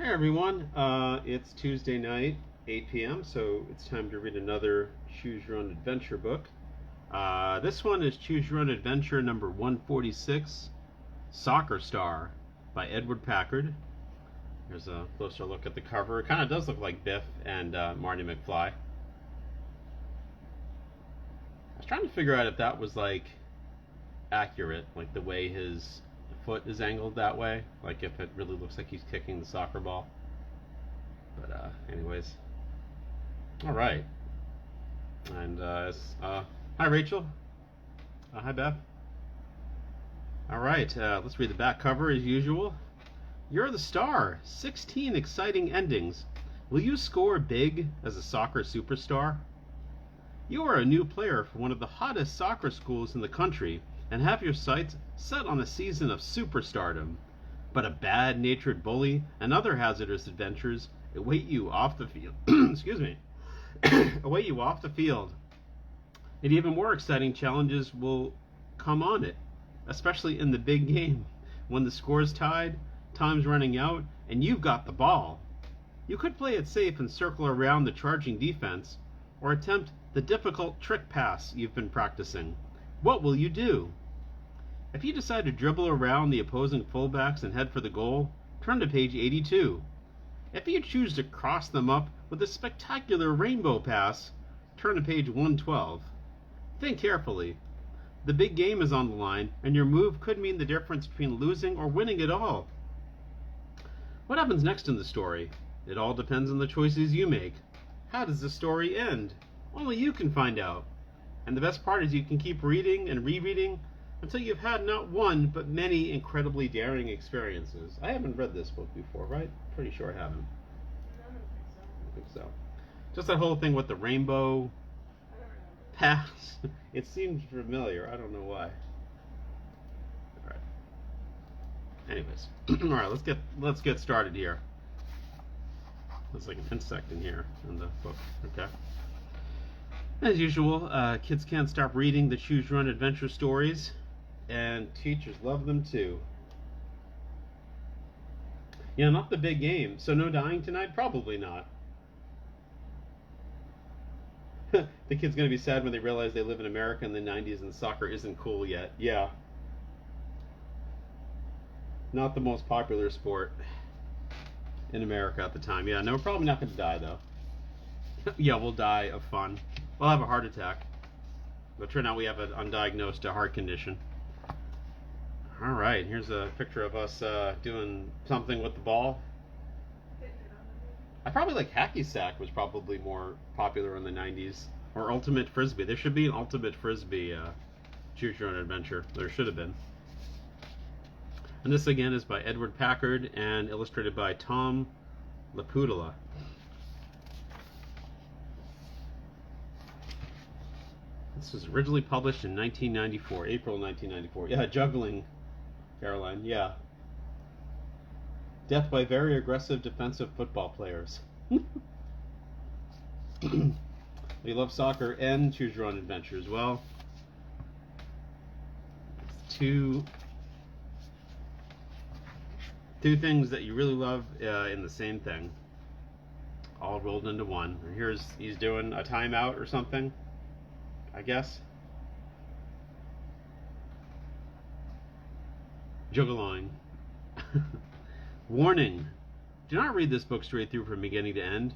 Hey everyone, it's Tuesday night, 8 p.m., so it's time to read another Choose Your Own Adventure book. This one is Choose Your Own Adventure number 146, Soccer Star by Edward Packard. Here's a closer look at the cover. It kind of does look like Biff and Marty McFly. I was trying to figure out if that was like accurate, like the way his foot is angled that way, like if it really looks like he's kicking the soccer ball. But anyways, all right. And hi Rachel. Hi Beth. All right, let's read the back cover as usual. You're the star. 16 exciting endings. Will you score big as a soccer superstar? You are a new player for one of the hottest soccer schools in the country and have your sights set on a season of superstardom. But a bad-natured bully and other hazardous adventures await you off the field. Excuse me. Await you off the field. And even more exciting challenges will come on it, especially in the big game, when the score's tied, time's running out, and you've got the ball. You could play it safe and circle around the charging defense, or attempt the difficult trick pass you've been practicing. What will you do? If you decide to dribble around the opposing fullbacks and head for the goal, turn to page 82. If you choose to cross them up with a spectacular rainbow pass, turn to page 112. Think carefully. The big game is on the line, and your move could mean the difference between losing or winning it all. What happens next in the story? It all depends on the choices you make. How does the story end? Only you can find out. And the best part is you can keep reading and rereading until you've had not one but many incredibly daring experiences. I haven't read this book before, right? Pretty sure I haven't. I think so. Just that whole thing with the rainbow pass. It seems familiar. I don't know why. All right. Anyways, all right. Let's get started here. There's like an insect in here in the book. Okay. As usual, kids can't stop reading the Choose Your Own Adventure stories, and teachers love them too. Yeah, not the big game. So no dying tonight? Probably not. The kid's going to be sad when they realize they live in America in the 90s and soccer isn't cool yet. Yeah. Not the most popular sport in America at the time. Yeah, no, we're probably not going to die though. Yeah, we'll die of fun. We'll have a heart attack. But turn out we have an undiagnosed heart condition. All right, here's a picture of us doing something with the ball. I probably like hacky sack was probably more popular in the 90s. Or ultimate frisbee. There should be an ultimate frisbee Choose Your Own Adventure. There should have been. And this again is by Edward Packard and illustrated by Tom Lapudula. This was originally published in 1994, April 1994. Yeah, juggling, Caroline, yeah. Death by very aggressive defensive football players. We love soccer and Choose Your Own Adventure as well. It's two things that you really love in the same thing, all rolled into one. He's doing a timeout or something, I guess. Juggling. Warning. Do not read this book straight through from beginning to end.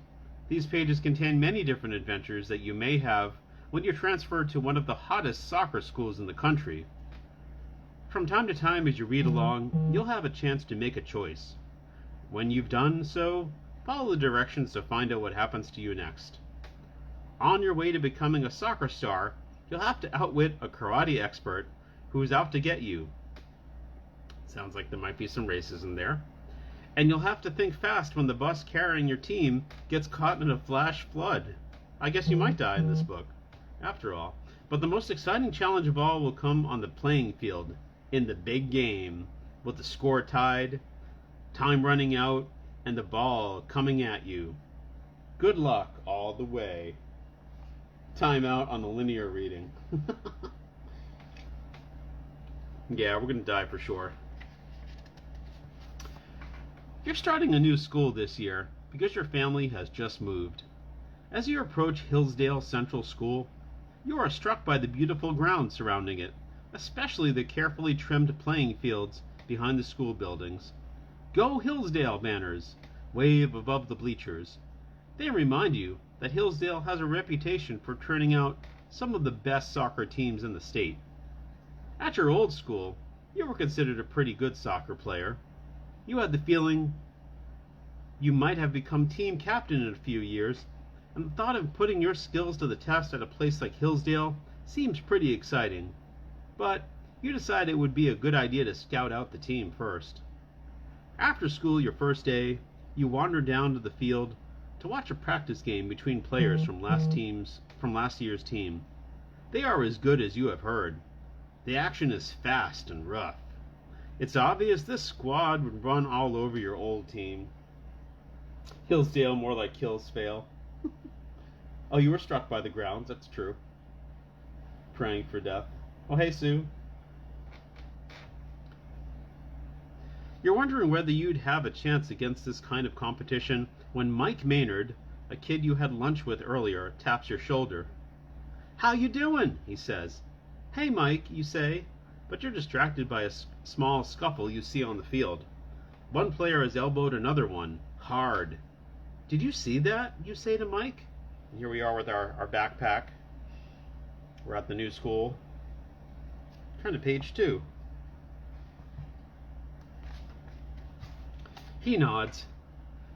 These pages contain many different adventures that you may have when you're transferred to one of the hottest soccer schools in the country. From time to time as you read along, you'll have a chance to make a choice. When you've done so, follow the directions to find out what happens to you next. On your way to becoming a soccer star, you'll have to outwit a karate expert who's out to get you. Sounds like there might be some racism there. And you'll have to think fast when the bus carrying your team gets caught in a flash flood. I guess you might die in this book, after all. But the most exciting challenge of all will come on the playing field, in the big game, with the score tied, time running out, and the ball coming at you. Good luck all the way. Time out on the linear reading. Yeah, we're going to die for sure. You're starting a new school this year because your family has just moved. As you approach Hillsdale Central School, you are struck by the beautiful grounds surrounding it, especially the carefully trimmed playing fields behind the school buildings. Go Hillsdale banners wave above the bleachers. They remind you that Hillsdale has a reputation for turning out some of the best soccer teams in the state. At your old school, you were considered a pretty good soccer player. You had the feeling you might have become team captain in a few years, and the thought of putting your skills to the test at a place like Hillsdale seems pretty exciting. But you decide it would be a good idea to scout out the team first. After school your first day, you wander down to the field to watch a practice game between players from last year's team. They are as good as you have heard. The action is fast and rough. It's obvious this squad would run all over your old team. Hillsdale, more like Hillsvale. Oh, you were struck by the grounds, that's true. Praying for death. Oh, hey, Sue. You're wondering whether you'd have a chance against this kind of competition when Mike Maynard, a kid you had lunch with earlier, taps your shoulder. "How you doing?" he says. "Hey, Mike," you say, but you're distracted by a small scuffle you see on the field. One player has elbowed another one, hard. "Did you see that?" you say to Mike. And here we are with our backpack. We're at the new school. Turn to page 2. He nods.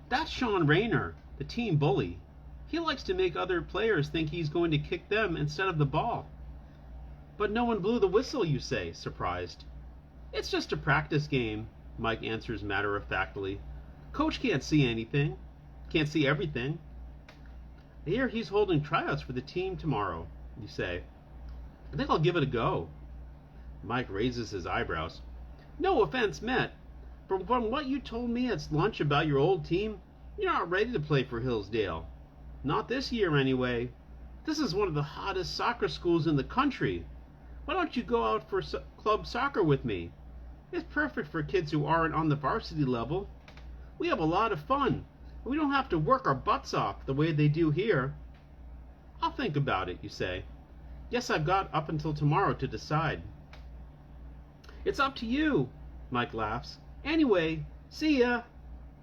"That's Sean Rayner, the team bully. He likes to make other players think he's going to kick them instead of the ball." "But no one blew the whistle," you say, surprised. "It's just a practice game," Mike answers matter-of-factly. "Coach can't see anything. Can't see everything." "I hear he's holding tryouts for the team tomorrow," you say. "I think I'll give it a go." Mike raises his eyebrows. "No offense meant. From what you told me at lunch about your old team, you're not ready to play for Hillsdale. Not this year, anyway. This is one of the hottest soccer schools in the country. Why don't you go out for club soccer with me? It's perfect for kids who aren't on the varsity level. We have a lot of fun. We don't have to work our butts off the way they do here." "I'll think about it," you say. "Guess I've got up until tomorrow to decide." "It's up to you," Mike laughs. "Anyway, see ya."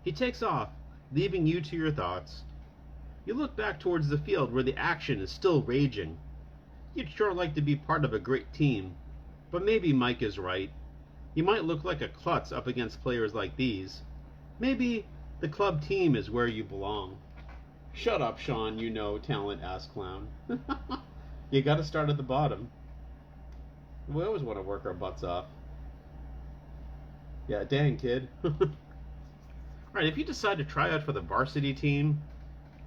He takes off, leaving you to your thoughts. You look back towards the field where the action is still raging. You'd sure like to be part of a great team, but maybe Mike is right. You might look like a klutz up against players like these. Maybe the club team is where you belong. "Shut up, Sean, you know talent ass clown." You gotta start at the bottom. We always want to work our butts off. Yeah, dang, kid. Alright, if you decide to try out for the varsity team,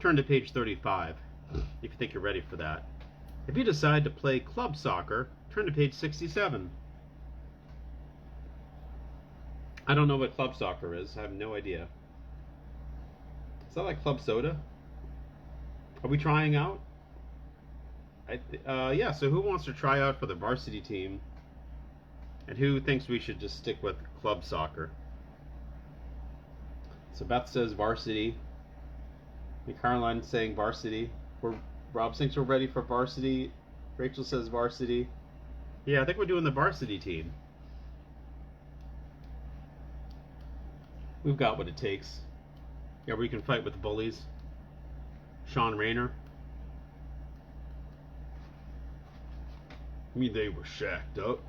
turn to page 35, if you think you're ready for that. If you decide to play club soccer, turn to page 67. I don't know what club soccer is. I have no idea. Is that like club soda? Are we trying out? Yeah, so who wants to try out for the varsity team? And who thinks we should just stick with club soccer? So Beth says varsity. And Caroline's saying varsity. Rob thinks we're ready for varsity. Rachel says varsity. Yeah, I think we're doing the varsity team. We've got what it takes. Yeah, we can fight with the bullies. Sean Rayner. I mean, they were shacked up.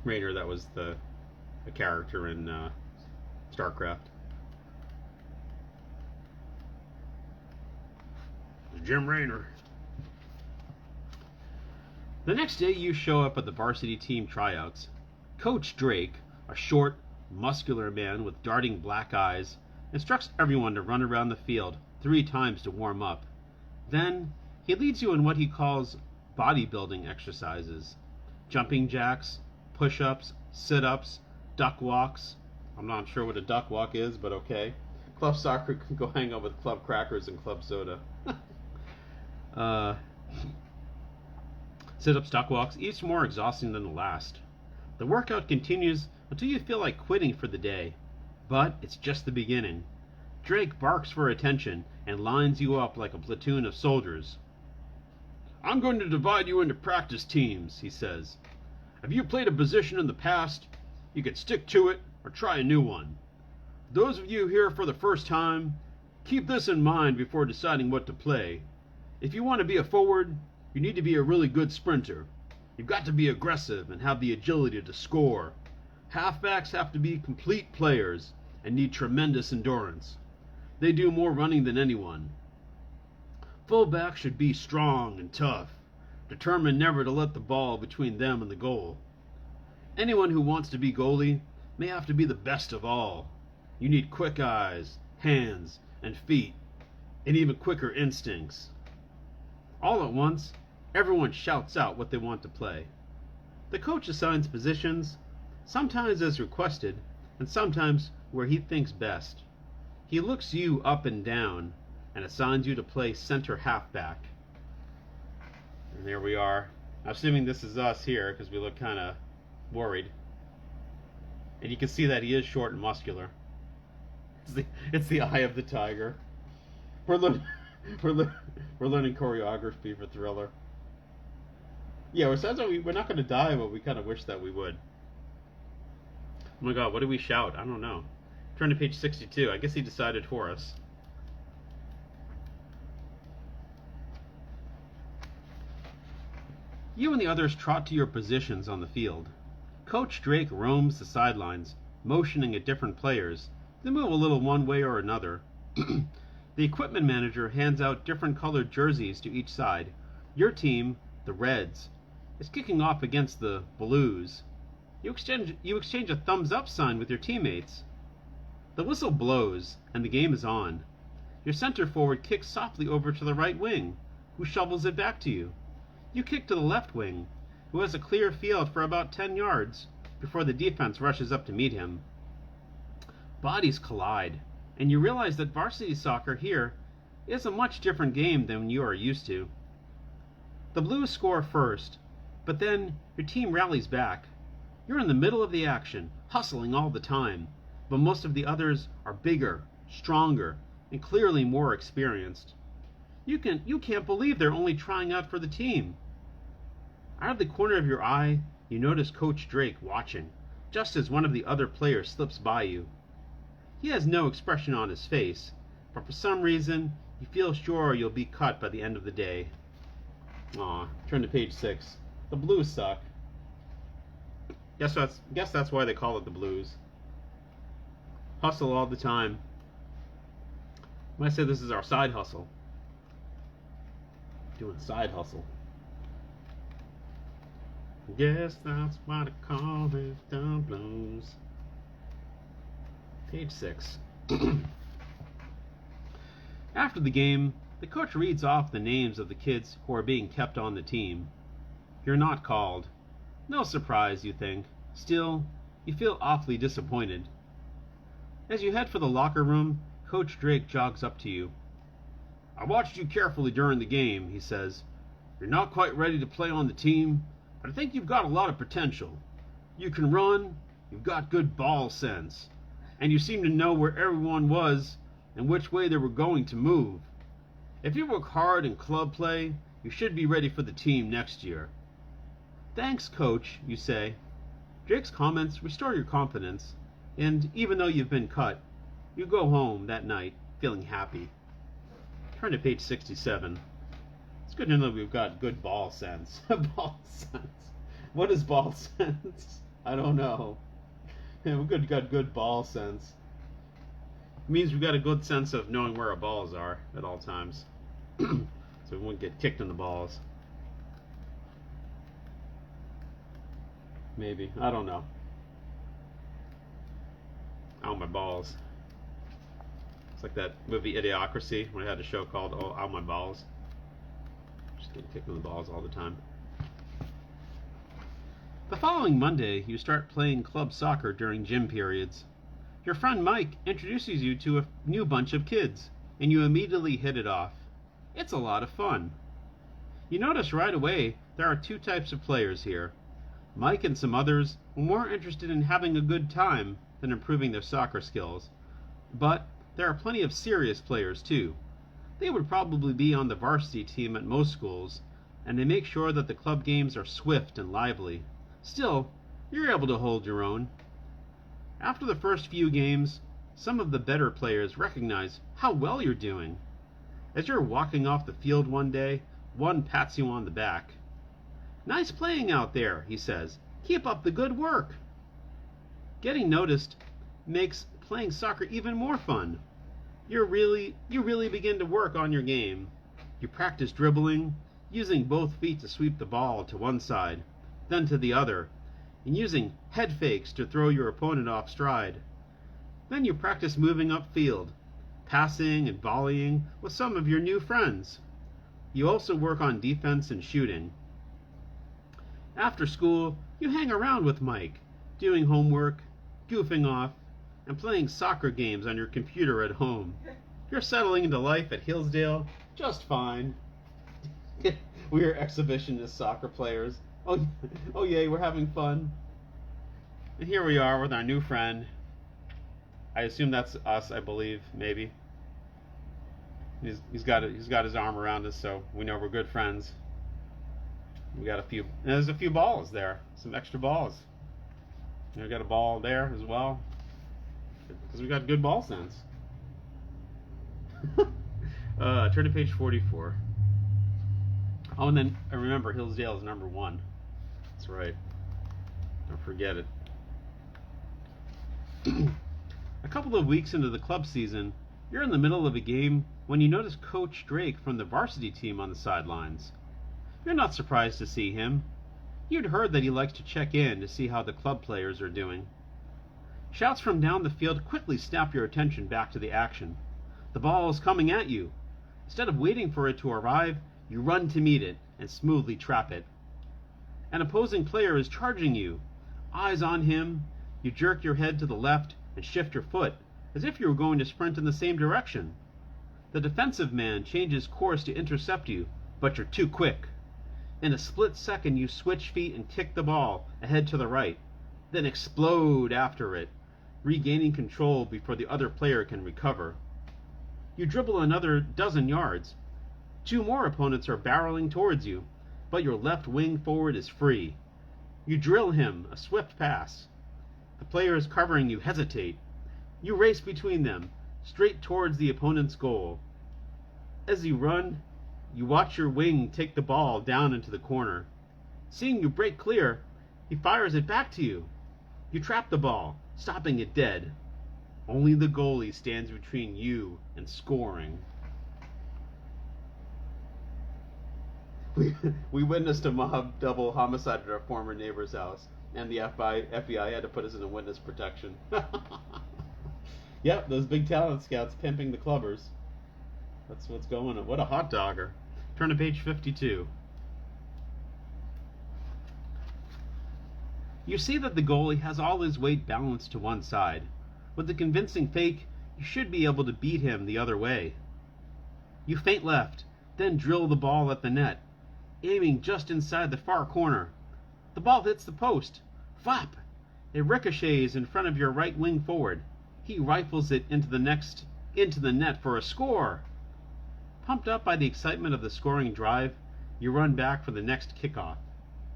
Rayner, that was the character in StarCraft. Jim Rayner. The next day you show up at the varsity team tryouts. Coach Drake, a short, muscular man with darting black eyes, instructs everyone to run around the field 3 times to warm up. Then he leads you in what he calls bodybuilding exercises. Jumping jacks, push-ups, sit-ups, duck walks. I'm not sure what a duck walk is, but okay. Club soccer can go hang out with club crackers and club soda. Sit-ups, duck walks, each more exhausting than the last. The workout continues until you feel like quitting for the day. But it's just the beginning. Drake barks for attention and lines you up like a platoon of soldiers. I'm going to divide you into practice teams, he says. If you played a position in the past, you can stick to it or try a new one. Those of you here for the first time, keep this in mind before deciding what to play. If you want to be a forward, you need to be a really good sprinter. You've got to be aggressive and have the agility to score. Halfbacks have to be complete players and need tremendous endurance. They do more running than anyone. Fullbacks should be strong and tough, determined never to let the ball between them and the goal. Anyone who wants to be goalie may have to be the best of all. You need quick eyes, hands, and feet, and even quicker instincts. All at once, everyone shouts out what they want to play. The coach assigns positions, sometimes as requested, and sometimes where he thinks best. He looks you up and down and assigns you to play center halfback. And there we are. I'm assuming this is us here because we look kind of worried. And you can see that he is short and muscular. It's the eye of the tiger. We're learning choreography for Thriller. Yeah, we're not going to die, but we kind of wish that we would. Oh my god, what do we shout? I don't know. Turn to page 62. I guess he decided for us. You and the others trot to your positions on the field. Coach Drake roams the sidelines, motioning at different players. They move a little one way or another. The equipment manager hands out different colored jerseys to each side. Your team, the Reds, is kicking off against the Blues. You exchange a thumbs up sign with your teammates. The whistle blows, and the game is on. Your center forward kicks softly over to the right wing, who shovels it back to you. You kick to the left wing, who has a clear field for about 10 yards before the defense rushes up to meet him. Bodies collide, and you realize that varsity soccer here is a much different game than you are used to. The Blues score first, but then your team rallies back. You're in the middle of the action, hustling all the time, but most of the others are bigger, stronger, and clearly more experienced. You can't believe they're only trying out for the team. Out of the corner of your eye, you notice Coach Drake watching, just as one of the other players slips by you. He has no expression on his face, but for some reason, you feel sure you'll be cut by the end of the day. Aw, turn to page 6. The Blues suck. Guess that's why they call it the Blues. Hustle all the time. I say this is our side hustle. Doing a side hustle. Guess that's why they call it the Blues. Page 6. After the game, the coach reads off the names of the kids who are being kept on the team. You're not called. No surprise, you think. Still, you feel awfully disappointed. As you head for the locker room, Coach Drake jogs up to you. I watched you carefully during the game, he says. You're not quite ready to play on the team, but I think you've got a lot of potential. You can run, you've got good ball sense, and you seem to know where everyone was and which way they were going to move. If you work hard in club play, you should be ready for the team next year. Thanks, Coach, you say. Drake's comments restore your confidence, and even though you've been cut, you go home that night feeling happy. Turn to page 67. It's good to know we've got good ball sense. Ball sense. What is ball sense? I don't know. Yeah, we've got good ball sense. It means we've got a good sense of knowing where our balls are at all times. So we won't get kicked in the balls. Maybe. I don't know. Ow, my balls. It's like that movie Idiocracy when it had a show called Ow, My Balls. Just getting kicked in the balls all the time. The following Monday, you start playing club soccer during gym periods. Your friend Mike introduces you to a new bunch of kids, and you immediately hit it off. It's a lot of fun. You notice right away there are two types of players here. Mike and some others are more interested in having a good time than improving their soccer skills. But there are plenty of serious players too. They would probably be on the varsity team at most schools, and they make sure that the club games are swift and lively. Still, you're able to hold your own. After the first few games, some of the better players recognize how well you're doing. As you're walking off the field one day, one pats you on the back. "Nice playing out there," he says. "Keep up the good work." Getting noticed makes playing soccer even more fun. You really begin to work on your game. You practice dribbling, using both feet to sweep the ball to one side, then to the other, and using head fakes to throw your opponent off stride. Then you practice moving upfield, passing and volleying with some of your new friends. You also work on defense and shooting. After school, you hang around with Mike, doing homework, goofing off, and playing soccer games on your computer at home. You're settling into life at Hillsdale just fine. We are exhibitionist soccer players. Oh yay, we're having fun. And here we are with our new friend. I assume that's us, I believe, maybe. He's got his arm around us, so we know we're good friends. We got there's a few balls there, some extra balls. We got a ball there as well, because we got good ball sense. Turn to page 44. Oh, and then remember, Hillsdale is number 1. That's right. Don't forget it. A couple of weeks into the club season, you're in the middle of a game when you notice Coach Drake from the varsity team on the sidelines. You're not surprised to see him. You'd heard that he likes to check in to see how the club players are doing. Shouts from down the field quickly snap your attention back to the action. The ball is coming at you. Instead of waiting for it to arrive, you run to meet it and smoothly trap it. An opposing player is charging you. Eyes on him, you jerk your head to the left and shift your foot, as if you were going to sprint in the same direction. The defensive man changes course to intercept you, but you're too quick. In a split second, you switch feet and kick the ball ahead to the right, then explode after it, regaining control before the other player can recover. You dribble another dozen yards. 2 more opponents are barreling towards you, but your left wing forward is free. You drill him a swift pass. The players covering you hesitate. You race between them, straight towards the opponent's goal. As you run, you watch your wing take the ball down into the corner. Seeing you break clear, he fires it back to you. You trap the ball, stopping it dead. Only the goalie stands between you and scoring. We witnessed a mob double homicide at our former neighbor's house, and the FBI had to put us in a witness protection. Yep, those big talent scouts pimping the clubbers. That's what's going on. What a hot dogger. Turn to page 52. You see that the goalie has all his weight balanced to one side. With the convincing fake, you should be able to beat him the other way. You feint left, then drill the ball at the net, aiming just inside the far corner. The ball hits the post. Flap! It ricochets in front of your right wing forward. He rifles it into the net for a score. Pumped up by the excitement of the scoring drive, you run back for the next kickoff.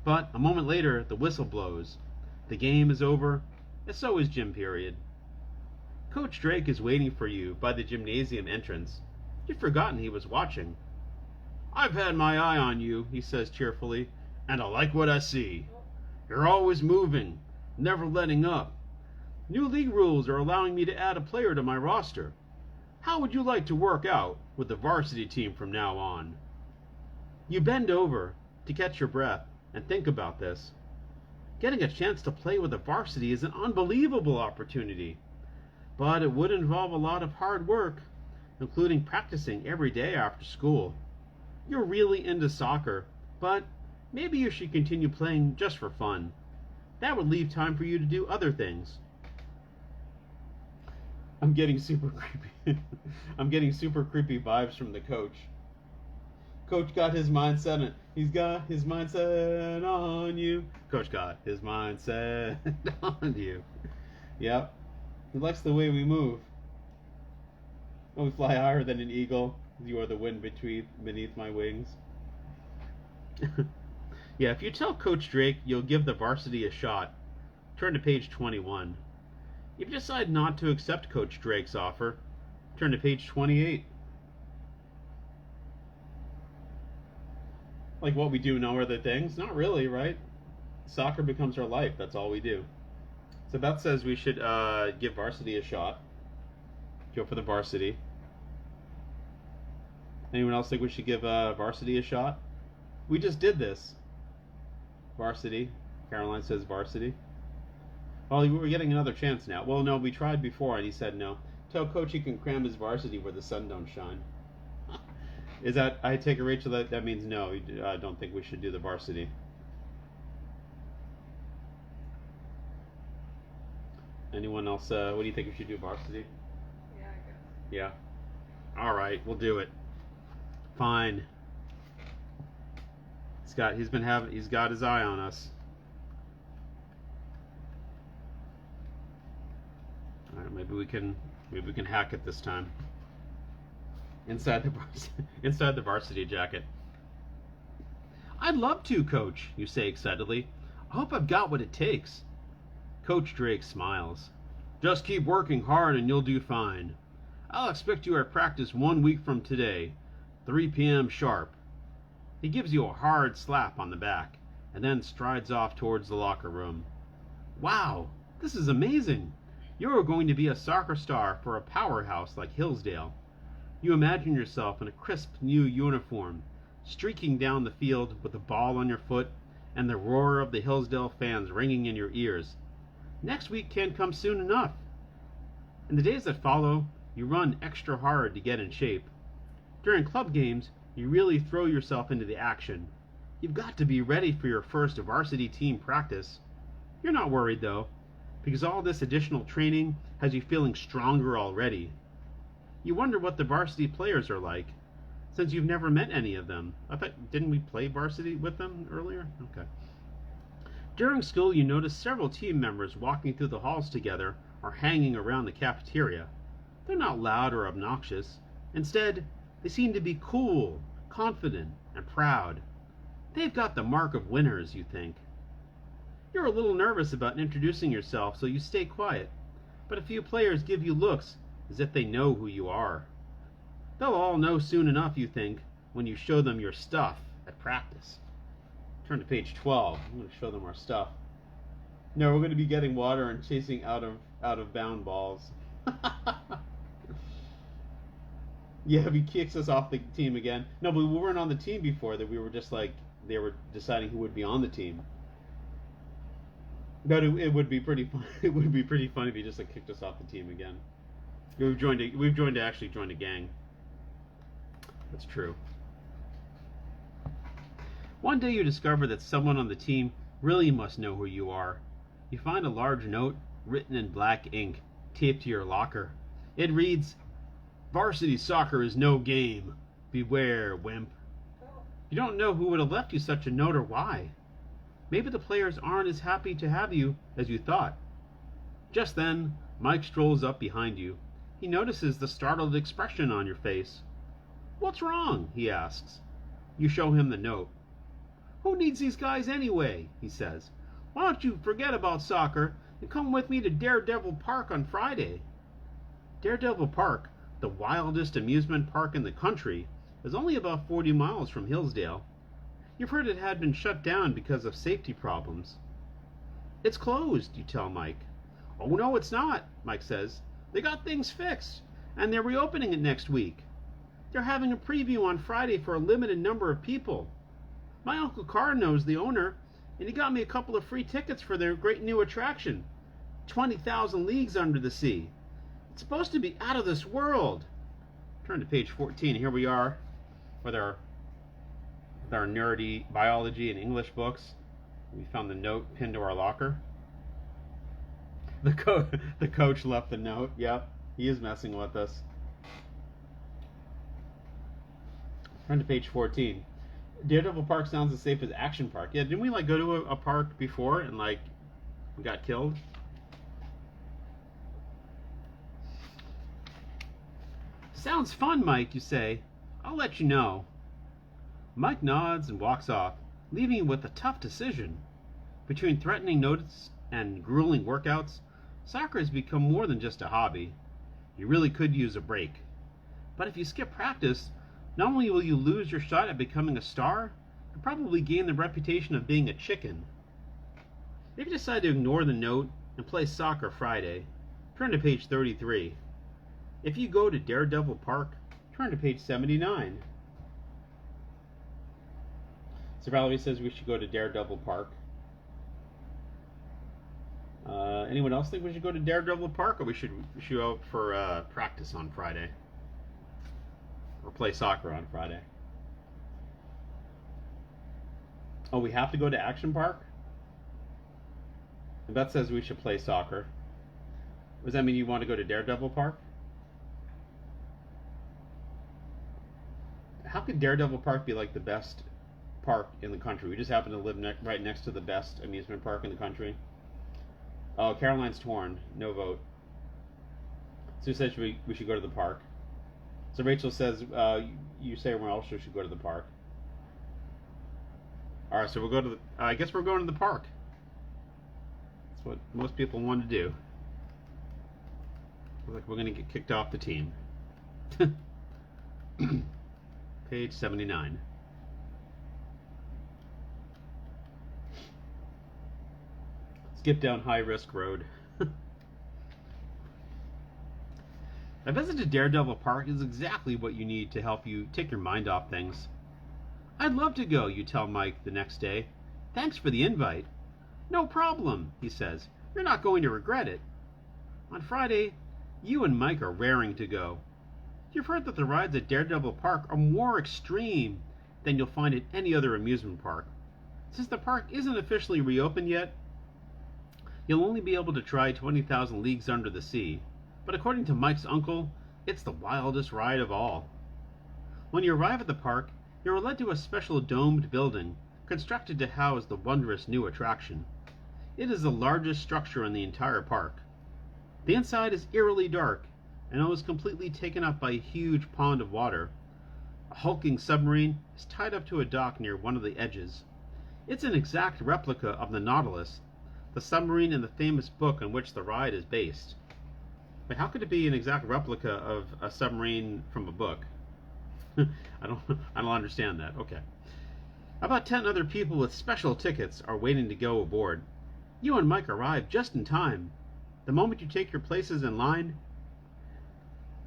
But a moment later, the whistle blows. The game is over, and so is gym period. Coach Drake is waiting for you by the gymnasium entrance. You'd forgotten he was watching. "I've had my eye on you," he says cheerfully, "and I like what I see. You're always moving, never letting up. New league rules are allowing me to add a player to my roster. How would you like to work out with the varsity team from now on?" You bend over to catch your breath and think about this. Getting a chance to play with the varsity is an unbelievable opportunity, but it would involve a lot of hard work, including practicing every day after school. You're really into soccer, but maybe you should continue playing just for fun. That would leave time for you to do other things. I'm getting super creepy. I'm getting super creepy vibes from the coach. Coach got his mindset on. He's got his mindset on you. Coach got his mindset on you. Yep. He likes the way we move. Oh, we fly higher than an eagle. You are the wind beneath my wings. Yeah, if you tell Coach Drake you'll give the varsity a shot, turn to page 21. If you decide not to accept Coach Drake's offer, turn to page 28. Like what we do no other things? Not really, right? Soccer becomes our life. That's all we do. So Beth says we should give varsity a shot. Go for the varsity. Anyone else think we should give varsity a shot? We just did this. Varsity. Caroline says varsity. Well, we're getting another chance now. Well, no, we tried before and he said no. Tell Coach he can cram his varsity where the sun don't shine. Is that, I take it, Rachel, that means no, I don't think we should do the varsity. Anyone else, what do you think we should do, varsity? Yeah, I guess. Yeah. Alright, we'll do it. Fine. He's got his eye on us. Alright, maybe we can hack it this time. Inside the varsity jacket. I'd love to, Coach, you say excitedly. I hope I've got what it takes. Coach Drake smiles. Just keep working hard and you'll do fine. I'll expect you at practice 1 week from today, 3 p.m. sharp. He gives you a hard slap on the back and then strides off towards the locker room. Wow, this is amazing. You're going to be a soccer star for a powerhouse like Hillsdale. You imagine yourself in a crisp new uniform, streaking down the field with a ball on your foot and the roar of the Hillsdale fans ringing in your ears. Next week can't come soon enough. In the days that follow, you run extra hard to get in shape. During club games, you really throw yourself into the action. You've got to be ready for your first varsity team practice. You're not worried though, because all this additional training has you feeling stronger already. You wonder what the varsity players are like, since you've never met any of them. Didn't we play varsity with them earlier? Okay. During school, you notice several team members walking through the halls together or hanging around the cafeteria. They're not loud or obnoxious. Instead, they seem to be cool, confident, and proud. They've got the mark of winners, you think. You're a little nervous about introducing yourself, so you stay quiet. But a few players give you looks as if they know who you are. They'll all know soon enough, you think, when you show them your stuff at practice. Turn to page 12. I'm going to show them our stuff. No, we're going to be getting water and chasing out of bound balls. Yeah, he kicks us off the team again. No, but we weren't on the team before. That we were just like, they were deciding who would be on the team. But it would be pretty fun. It would be pretty fun if he just kicked us off the team again. We've actually joined a gang. That's true. One day you discover that someone on the team really must know who you are. You find a large note written in black ink taped to your locker. It reads, "Varsity soccer is no game. Beware, wimp." You don't know who would have left you such a note or why. Maybe the players aren't as happy to have you as you thought. Just then, Mike strolls up behind you. He notices the startled expression on your face. "What's wrong?" he asks. You show him the note. "Who needs these guys anyway?" he says. "Why don't you forget about soccer and come with me to Daredevil Park on Friday?" Daredevil Park, the wildest amusement park in the country, is only about 40 miles from Hillsdale. You've heard it had been shut down because of safety problems. "It's closed," you tell Mike. "Oh no, it's not," Mike says. "They got things fixed, and they're reopening it next week. They're having a preview on Friday for a limited number of people. My Uncle Carr knows the owner, and he got me a couple of free tickets for their great new attraction, 20,000 Leagues Under the Sea. It's supposed to be out of this world." Turn to page 14. Here we are with our nerdy biology and English books. We found the note pinned to our locker. The coach left the note. Yep, he is messing with us. Turn to page 14. Daredevil Park sounds as safe as Action Park. Yeah, didn't we go to a park before and we got killed? Sounds fun, Mike, you say. I'll let you know. Mike nods and walks off, leaving you with a tough decision. Between threatening notes and grueling workouts, soccer has become more than just a hobby. You really could use a break. But if you skip practice, not only will you lose your shot at becoming a star, you'll probably gain the reputation of being a chicken. If you decide to ignore the note and play soccer Friday, turn to page 33. If you go to Daredevil Park, turn to page 79. So Valerie says we should go to Daredevil Park. Anyone else think we should go to Daredevil Park, or we should go out for practice on Friday? Or play soccer on Friday? Oh, we have to go to Action Park? And Beth says we should play soccer. Does that mean you want to go to Daredevil Park? How could Daredevil Park be like the best park in the country? We just happen to live right next to the best amusement park in the country. Oh, Caroline's torn. No vote. Sue says we should go to the park. So Rachel says you say everyone else should go to the park. All right, so we'll go to the. I guess we're going to the park. That's what most people want to do. Looks like we're going to get kicked off the team. Page 79. Skip down high risk road. A visit to Daredevil Park is exactly what you need to help you take your mind off things. I'd love to go, you tell Mike the next day. Thanks for the invite. No problem, he says. You're not going to regret it. On Friday, you and Mike are raring to go. You've heard that the rides at Daredevil Park are more extreme than you'll find at any other amusement park. Since the park isn't officially reopened yet, you'll only be able to try 20,000 Leagues Under the Sea, but according to Mike's uncle, it's the wildest ride of all. When you arrive at the park, you're led to a special domed building constructed to house the wondrous new attraction. It is the largest structure in the entire park. The inside is eerily dark and almost completely taken up by a huge pond of water. A hulking submarine is tied up to a dock near one of the edges. It's an exact replica of the Nautilus, the submarine in the famous book on which the ride is based. But how could it be an exact replica of a submarine from a book? I don't understand that. Okay. About 10 other people with special tickets are waiting to go aboard. You and Mike arrive just in time. The moment you take your places in line,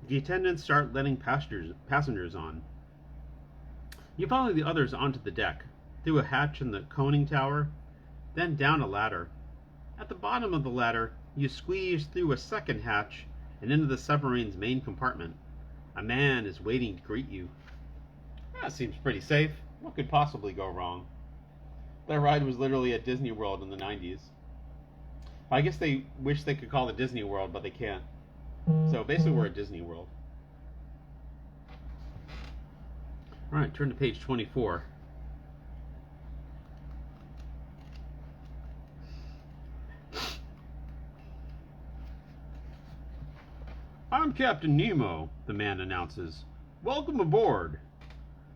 the attendants start letting passengers on. You follow the others onto the deck, through a hatch in the conning tower, then down a ladder. At the bottom of the ladder, you squeeze through a second hatch and into the submarine's main compartment. A man is waiting to greet you. That seems pretty safe. What could possibly go wrong? That ride was literally at Disney World in the 90s. I guess they wish they could call it Disney World, but they can't. So basically we're at Disney World. Alright, turn to page 24. I'm Captain Nemo, the man announces. Welcome aboard.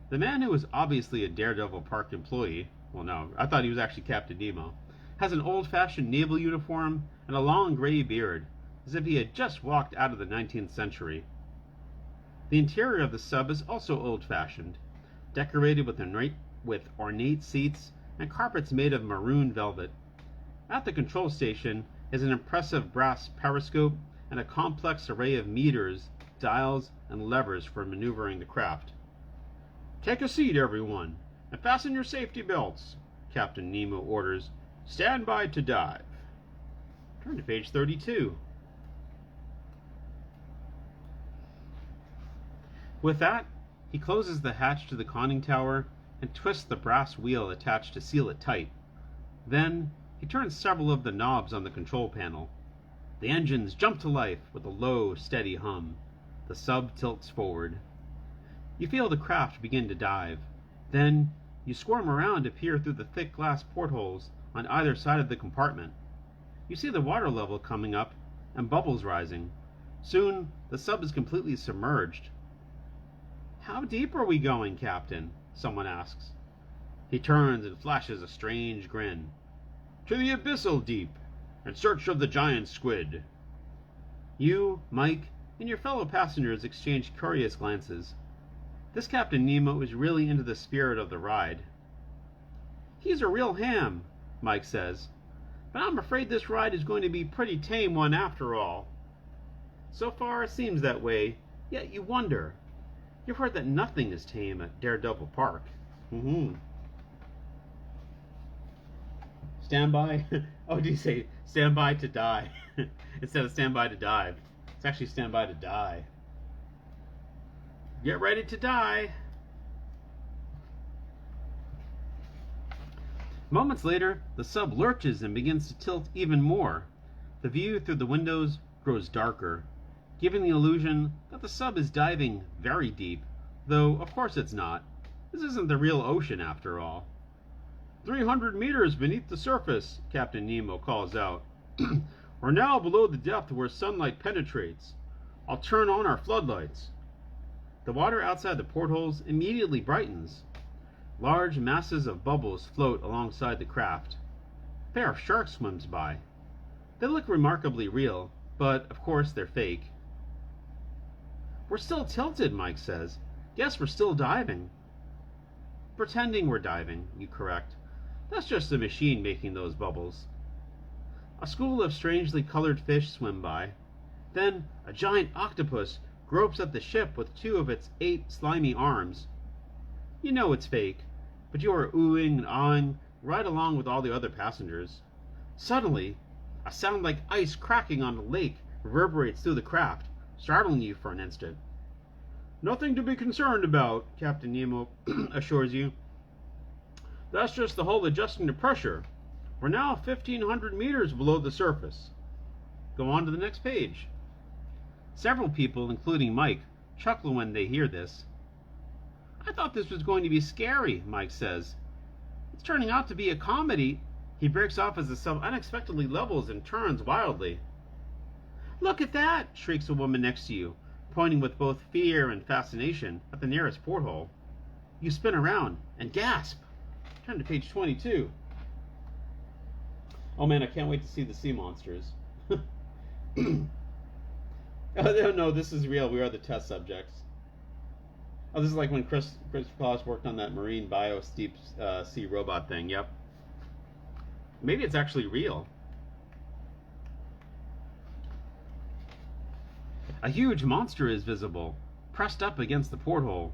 The man, who is obviously a Daredevil Park employee, well no, I thought he was actually Captain Nemo, has an old-fashioned naval uniform and a long gray beard, as if he had just walked out of the 19th century. The interior of the sub is also old-fashioned, decorated with ornate seats and carpets made of maroon velvet. At the control station is an impressive brass periscope and a complex array of meters, dials, and levers for maneuvering the craft. Take a seat, everyone, and fasten your safety belts, Captain Nemo orders. Stand by to dive. Turn to page 32. With that, he closes the hatch to the conning tower and twists the brass wheel attached to seal it tight. Then, he turns several of the knobs on the control panel. The engines jump to life with a low, steady hum. The sub tilts forward. You feel the craft begin to dive. Then, you squirm around to peer through the thick glass portholes on either side of the compartment. You see the water level coming up and bubbles rising. Soon, the sub is completely submerged. How deep are we going, Captain? Someone asks. He turns and flashes a strange grin. To the abyssal deep, in search of the giant squid. You, Mike, and your fellow passengers exchange curious glances. This Captain Nemo is really into the spirit of the ride. He's a real ham, Mike says, but I'm afraid this ride is going to be a pretty tame one after all. So far it seems that way, yet you wonder. You've heard that nothing is tame at Daredevil Park. Stand by. Oh, do you say stand by to die instead of stand by to dive? It's actually stand by to die. Get ready to die. Moments later, the sub lurches and begins to tilt even more. The view through the windows grows darker, giving the illusion that the sub is diving very deep, though of course it's not. This isn't the real ocean after all. 300 meters beneath the surface, Captain Nemo calls out. We're now below the depth where sunlight penetrates. I'll turn on our floodlights. The water outside the portholes immediately brightens. Large masses of bubbles float alongside the craft. A pair of sharks swims by. They look remarkably real, but of course they're fake. We're still tilted, Mike says. Guess we're still diving. Pretending we're diving, you correct. That's just the machine making those bubbles. A school of strangely colored fish swim by. Then a giant octopus gropes at the ship with 2 of its 8 slimy arms. You know it's fake, but you are oohing and ahhing right along with all the other passengers. Suddenly, a sound like ice cracking on a lake reverberates through the craft, startling you for an instant. Nothing to be concerned about, Captain Nemo assures you. That's just the hull adjusting to pressure. We're now 1,500 meters below the surface. Go on to the next page. Several people, including Mike, chuckle when they hear this. I thought this was going to be scary, Mike says. It's turning out to be a comedy. He breaks off as the sub unexpectedly levels and turns wildly. Look at that, shrieks a woman next to you, pointing with both fear and fascination at the nearest porthole. You spin around and gasp. Turn to page 22. Oh man, I can't wait to see the sea monsters. Oh no, this is real. We are the test subjects. Oh, this is like when Chris Claus worked on that marine bio steep sea robot thing. Yep. Maybe it's actually real. A huge monster is visible, pressed up against the porthole.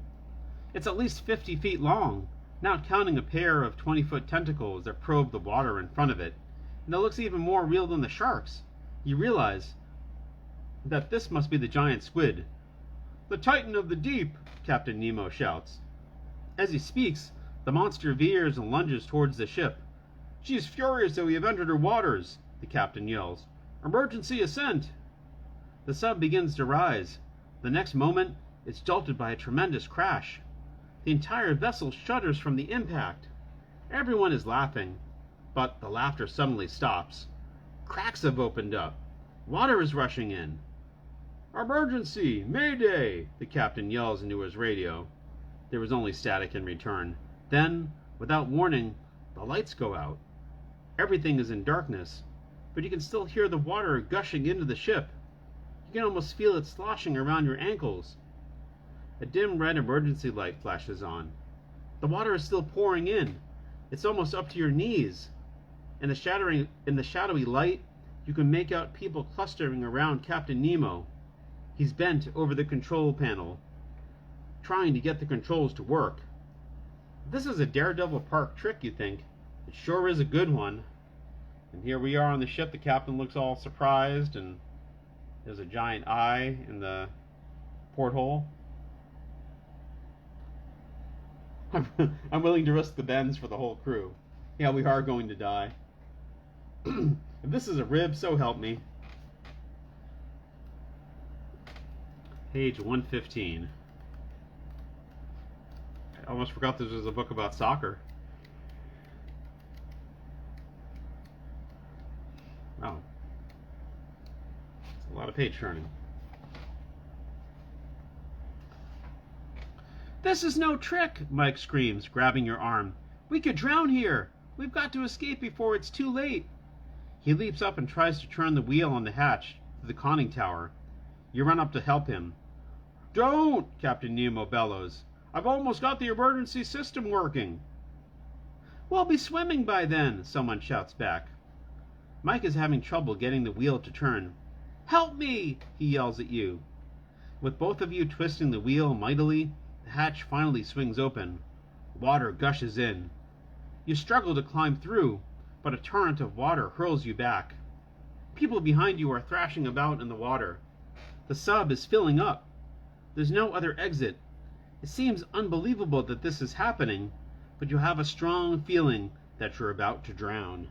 It's at least 50 feet long, not counting a pair of 20-foot tentacles that probe the water in front of it, and it looks even more real than the sharks. You realize that this must be the giant squid. The Titan of the deep, Captain Nemo shouts. As he speaks, the monster veers and lunges towards the ship. She is furious that we have entered her waters, the captain yells. Emergency ascent! The sub begins to rise. The next moment, it's jolted by a tremendous crash. The entire vessel shudders from the impact. Everyone is laughing, but the laughter suddenly stops. Cracks have opened up. Water is rushing in. Emergency! Mayday! The captain yells into his radio. There was only static in return. Then, without warning, the lights go out. Everything is in darkness, but you can still hear the water gushing into the ship. You can almost feel it sloshing around your ankles. A dim red emergency light flashes on. The water is still pouring in. It's almost up to your knees. In the shadowy light, you can make out people clustering around Captain Nemo. He's bent over the control panel, trying to get the controls to work. This is a Daredevil Park trick, you think. It sure is a good one. And here we are on the ship. The captain looks all surprised, and there's a giant eye in the porthole. I'm willing to risk the bends for the whole crew. Yeah, we are going to die. If this is a rib, so help me. Page 115. I almost forgot this was a book about soccer. Wow. It's a lot of page turning. "This is no trick!" Mike screams, grabbing your arm. "We could drown here! We've got to escape before it's too late!" He leaps up and tries to turn the wheel on the hatch to the conning tower. You run up to help him. "Don't!" Captain Nemo bellows. "I've almost got the emergency system working." "We'll be swimming by then," someone shouts back. Mike is having trouble getting the wheel to turn. "Help me!" he yells at you. With both of you twisting the wheel mightily, the hatch finally swings open. Water gushes in. You struggle to climb through, but a torrent of water hurls you back. People behind you are thrashing about in the water. The sub is filling up. There's no other exit. It seems unbelievable that this is happening, but you have a strong feeling that you're about to drown.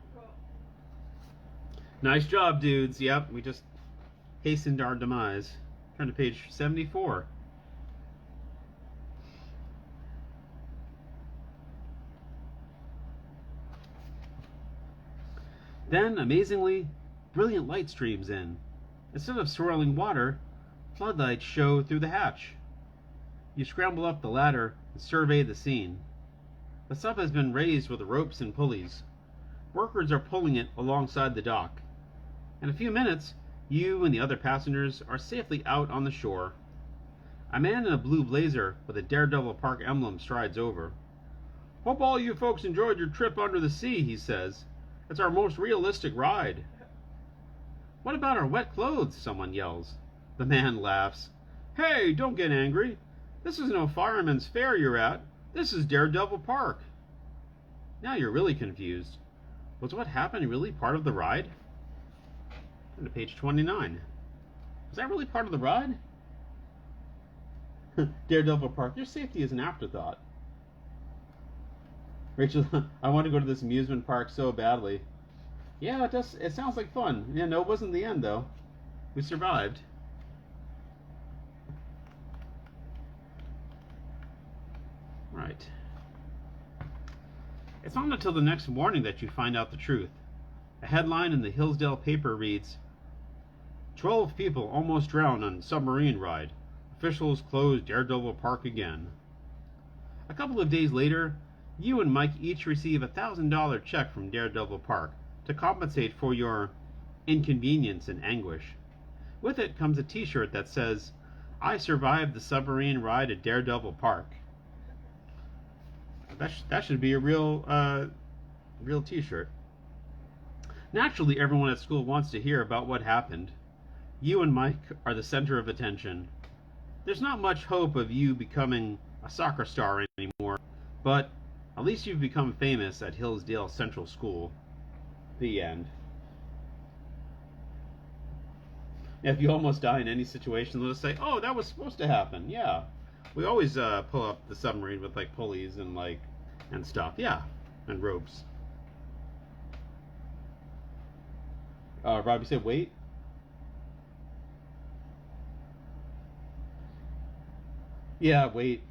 Nice job, dudes. Yep, we just hastened our demise. Turn to page 74. Then, amazingly, brilliant light streams in. Instead of swirling water, floodlights show through the hatch. You scramble up the ladder and survey the scene. The sub has been raised with ropes and pulleys. Workers are pulling it alongside the dock. In a few minutes, you and the other passengers are safely out on the shore. A man in a blue blazer with a Daredevil Park emblem strides over. "Hope all you folks enjoyed your trip under the sea," he says. "It's our most realistic ride." "What about our wet clothes?" someone yells. The man laughs. "Hey, don't get angry. This is no fireman's fair you're at. This is Daredevil Park." Now you're really confused. Was what happened really part of the ride? Turn to page 29. Was that really part of the ride? Daredevil Park, your safety is an afterthought. Rachel, "I want to go to this amusement park so badly." Yeah, it does. It sounds like fun. Yeah, no, it wasn't the end though. We survived. Right. It's not until the next morning that you find out the truth. A headline in the Hillsdale paper reads, 12 people almost drowned on submarine ride. Officials close Daredevil Park again. A couple of days later, you and Mike each receive a $1,000 check from Daredevil Park to compensate for your inconvenience and anguish. With it comes a t-shirt that says, "I survived the submarine ride at Daredevil Park." That should be a real t-shirt. Naturally, everyone at school wants to hear about what happened. You and Mike are the center of attention. There's not much hope of you becoming a soccer star anymore, but at least you've become famous at Hillsdale Central School. The end. If you almost die in any situation, let us say, "Oh, that was supposed to happen." Yeah. We always pull up the submarine with like pulleys and stuff. Yeah. And ropes. Rob, you said wait? Yeah, wait.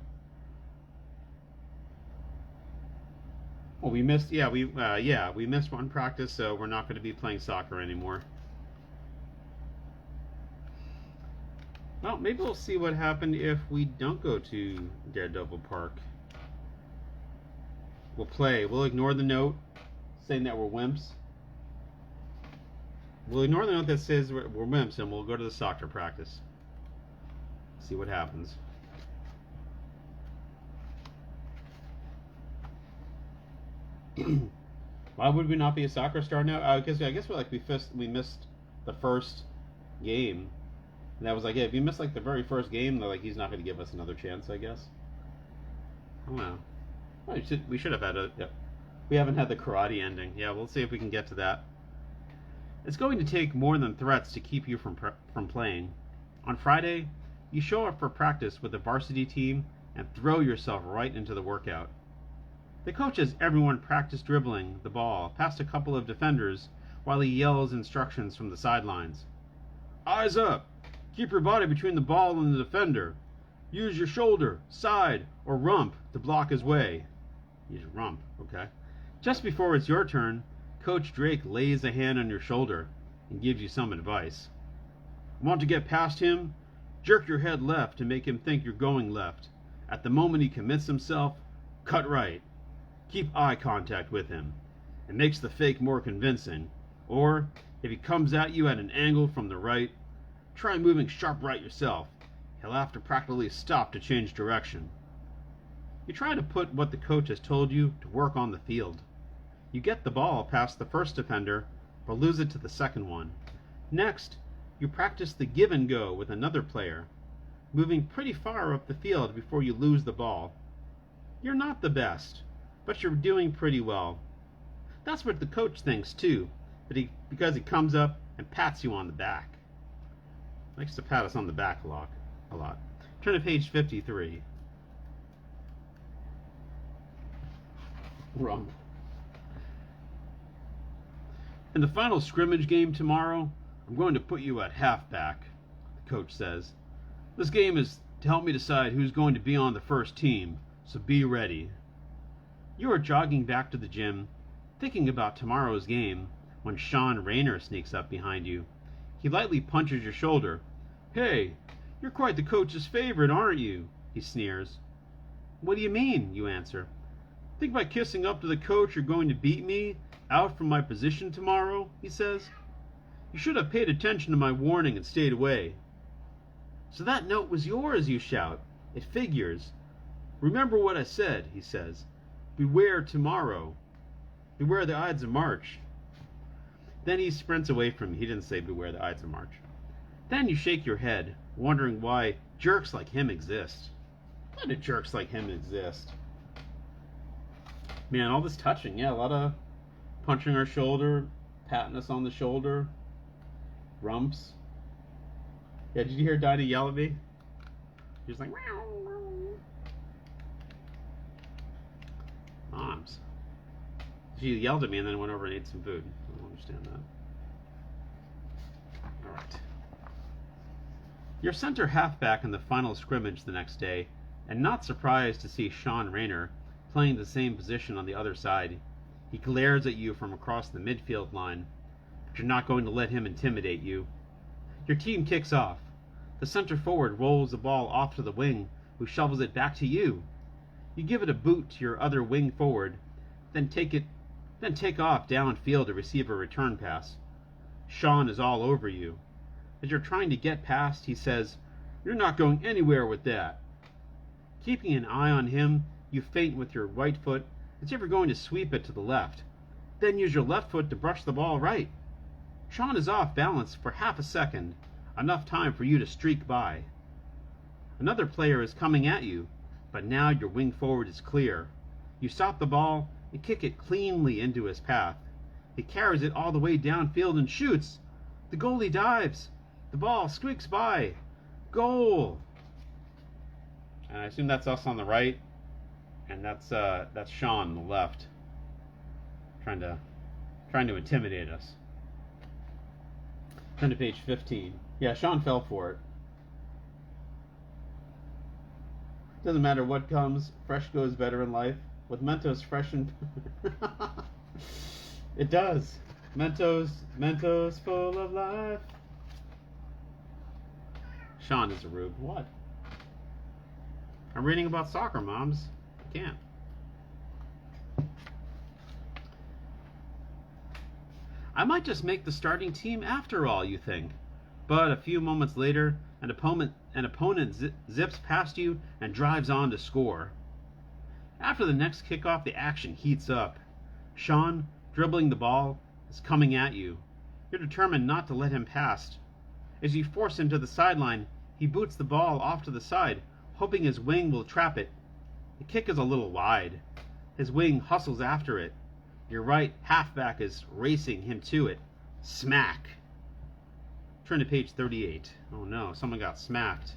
Well, we missed. Yeah, we missed one practice, so we're not going to be playing soccer anymore. Well, maybe we'll see what happened if we don't go to Daredevil Park. We'll play. We'll ignore the note saying that we're wimps. We'll ignore the note that says we're wimps, and we'll go to the soccer practice. See what happens. Why would we not be a soccer star now? I guess we missed the first game. And that was like, yeah, if you miss like the very first game, like he's not going to give us another chance, I guess. I don't know. Well, we should have had a. Yep. We haven't had the karate ending. Yeah, we'll see if we can get to that. It's going to take more than threats to keep you from playing. On Friday, you show up for practice with the varsity team and throw yourself right into the workout. The coach has everyone practice dribbling the ball past a couple of defenders while he yells instructions from the sidelines. "Eyes up! Keep your body between the ball and the defender. Use your shoulder, side, or rump to block his way." Use your rump, okay. Just before it's your turn, Coach Drake lays a hand on your shoulder and gives you some advice. "Want to get past him? Jerk your head left to make him think you're going left, At the moment he commits himself, cut right. Keep eye contact with him. It makes the fake more convincing. Or, if he comes at you at an angle from the right, try moving sharp right yourself. He'll have to practically stop to change direction. You try to put what the coach has told you to work on the field. You get the ball past the first defender, but lose it to the second one. Next, you practice the give and go with another player, moving pretty far up the field before you lose the ball. You're not the best, but you're doing pretty well. That's what the coach thinks too, because he comes up and pats you on the back. Likes to pat us on the back a lot. Turn to page 53. Rum. In the final scrimmage game tomorrow, I'm going to put you at halfback, the coach says. This game is to help me decide who's going to be on the first team, so be ready. You are jogging back to the gym, thinking about tomorrow's game, when Sean Rayner sneaks up behind you. He lightly punches your shoulder. Hey, you're quite the coach's favorite, aren't you? He sneers. What do you mean? You answer. Think by kissing up to the coach you're going to beat me out from my position tomorrow? He says. You should have paid attention to my warning and stayed away. So that note was yours, you shout. It figures. Remember what I said, he says. Beware tomorrow. Beware the Ides of March. Then he sprints away from you. He didn't say beware the Ides of March. Then you shake your head, wondering why jerks like him exist. Why do jerks like him exist? Man, all this touching. Yeah, a lot of punching our shoulder, patting us on the shoulder, rumps. Yeah, did you hear Dinah yell at me? He was like, meow. Moms. She yelled at me and then went over and ate some food. I don't understand that. Alright. You're center halfback in the final scrimmage the next day, and not surprised to see Sean Rayner playing the same position on the other side. He glares at you from across the midfield line, but you're not going to let him intimidate you. Your team kicks off. The center forward rolls the ball off to the wing, who shovels it back to you. You give it a boot to your other wing forward, then take off downfield to receive a return pass. Sean is all over you. As you're trying to get past, he says, You're not going anywhere with that. Keeping an eye on him, you feint with your right foot as if you're going to sweep it to the left. Then use your left foot to brush the ball right. Sean is off balance for half a second, enough time for you to streak by. Another player is coming at you, but now your wing forward is clear. You stop the ball and kick it cleanly into his path. He carries it all the way downfield and shoots. The goalie dives. The ball squeaks by. Goal! And I assume that's us on the right, and that's Sean on the left, trying to intimidate us. Turn to page 15. Yeah, Sean fell for it. Doesn't matter what comes, fresh goes better in life. With Mentos fresh and it does. Mentos full of life. Sean is a rube. What? I'm reading about soccer, moms. I can't. I might just make the starting team after all, you think. But a few moments later, an opponent zips past you and drives on to score. After the next kickoff, the action heats up. Sean, dribbling the ball, is coming at you. You're determined not to let him pass. As you force him to the sideline, he boots the ball off to the side, hoping his wing will trap it. The kick is a little wide. His wing hustles after it. Your right halfback is racing him to it. Smack! Turn to page 38. Oh no, someone got smacked.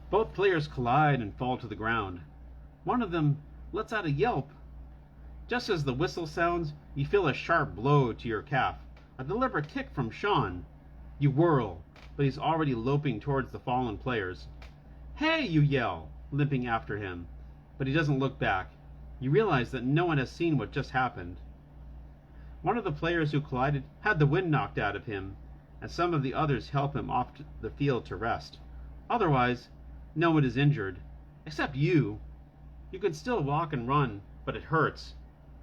Both players collide and fall to the ground. One of them lets out a yelp. Just as the whistle sounds, you feel a sharp blow to your calf. A deliberate kick from Sean. You whirl, but he's already loping towards the fallen players. Hey, you yell, limping after him. But he doesn't look back. You realize that no one has seen what just happened. One of the players who collided had the wind knocked out of him, and some of the others help him off the field to rest. Otherwise, no one is injured, except you. You can still walk and run, but it hurts.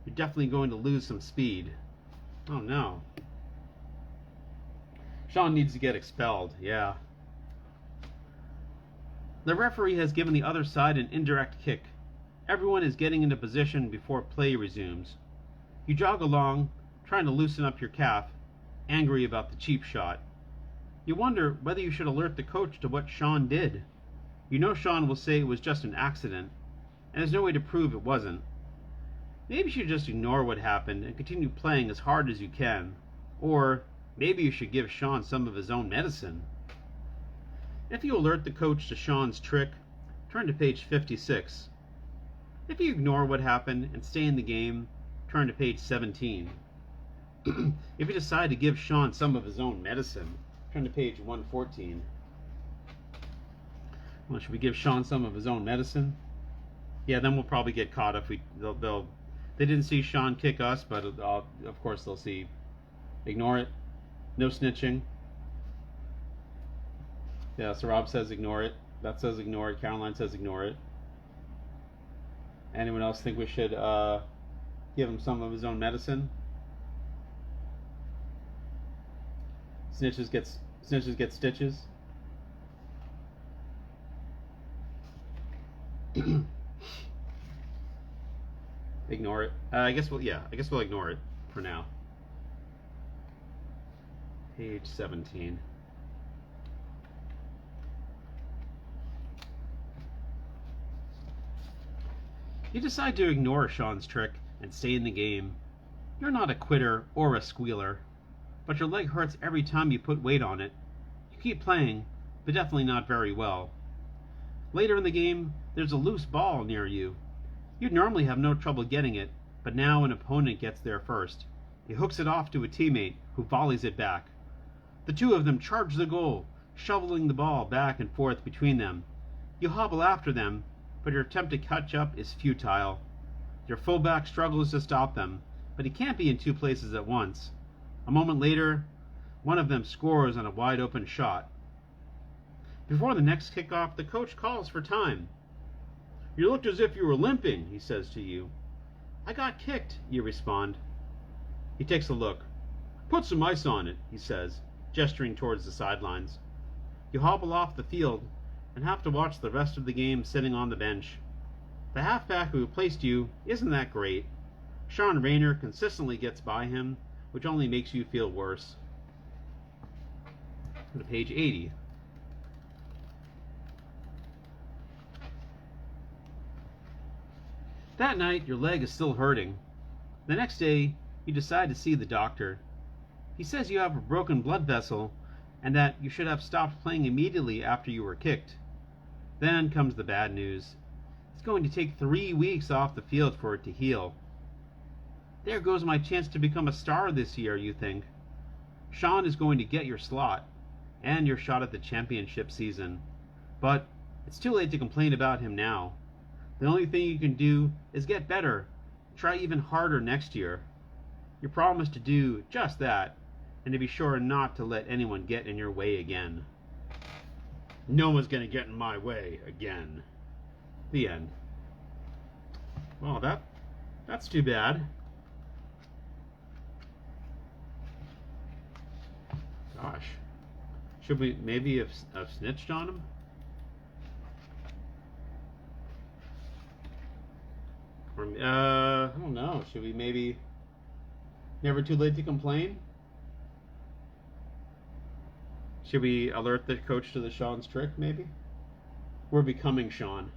You're definitely going to lose some speed. Oh no. Sean needs to get expelled, yeah. The referee has given the other side an indirect kick. Everyone is getting into position before play resumes. You jog along, trying to loosen up your calf, angry about the cheap shot. You wonder whether you should alert the coach to what Sean did. You know Sean will say it was just an accident, and there's no way to prove it wasn't. Maybe you should just ignore what happened and continue playing as hard as you can. Or maybe you should give Sean some of his own medicine. If you alert the coach to Sean's trick, turn to page 56. If you ignore what happened and stay in the game, turn to page 17. If you decide to give Sean some of his own medicine, turn to page 114. Well, should we give Sean some of his own medicine? Yeah, then we'll probably get caught if they didn't see Sean kick us, but of course they'll see. Ignore it. No snitching. Yeah, so Rob says ignore it. Beth says ignore it. Caroline says ignore it. Anyone else think we should give him some of his own medicine? Snitches get stitches. Ignore it. I guess we'll ignore it for now. Page 17. You decide to ignore Sean's trick and stay in the game. You're not a quitter or a squealer, but your leg hurts every time you put weight on it. You keep playing, but definitely not very well. Later in the game, there's a loose ball near you. You'd normally have no trouble getting it, but now an opponent gets there first. He hooks it off to a teammate, who volleys it back. The two of them charge the goal, shoveling the ball back and forth between them. You hobble after them, but your attempt to catch up is futile. Your fullback struggles to stop them, but he can't be in two places at once. A moment later, one of them scores on a wide-open shot. Before the next kickoff, the coach calls for time. "You looked as if you were limping," he says to you. "I got kicked," you respond. He takes a look. "Put some ice on it," he says, gesturing towards the sidelines. You hobble off the field and have to watch the rest of the game sitting on the bench. The halfback who replaced you isn't that great. Sean Rayner consistently gets by him, which only makes you feel worse. Go to page 80. That night, your leg is still hurting. The next day, you decide to see the doctor. He says you have a broken blood vessel and that you should have stopped playing immediately after you were kicked. Then comes the bad news. It's going to take 3 weeks off the field for it to heal. There goes my chance to become a star this year, you think. Sean is going to get your slot and your shot at the championship season. But it's too late to complain about him now. The only thing you can do is get better. Try even harder next year. You promise to do just that, and to be sure not to let anyone get in your way again. No one's going to get in my way again. The end. Well, that's too bad. Gosh. Should we maybe have snitched on him? Or, I don't know. Should we maybe... Never too late to complain? Should we alert the coach to the Sean's trick, maybe? We're becoming Sean.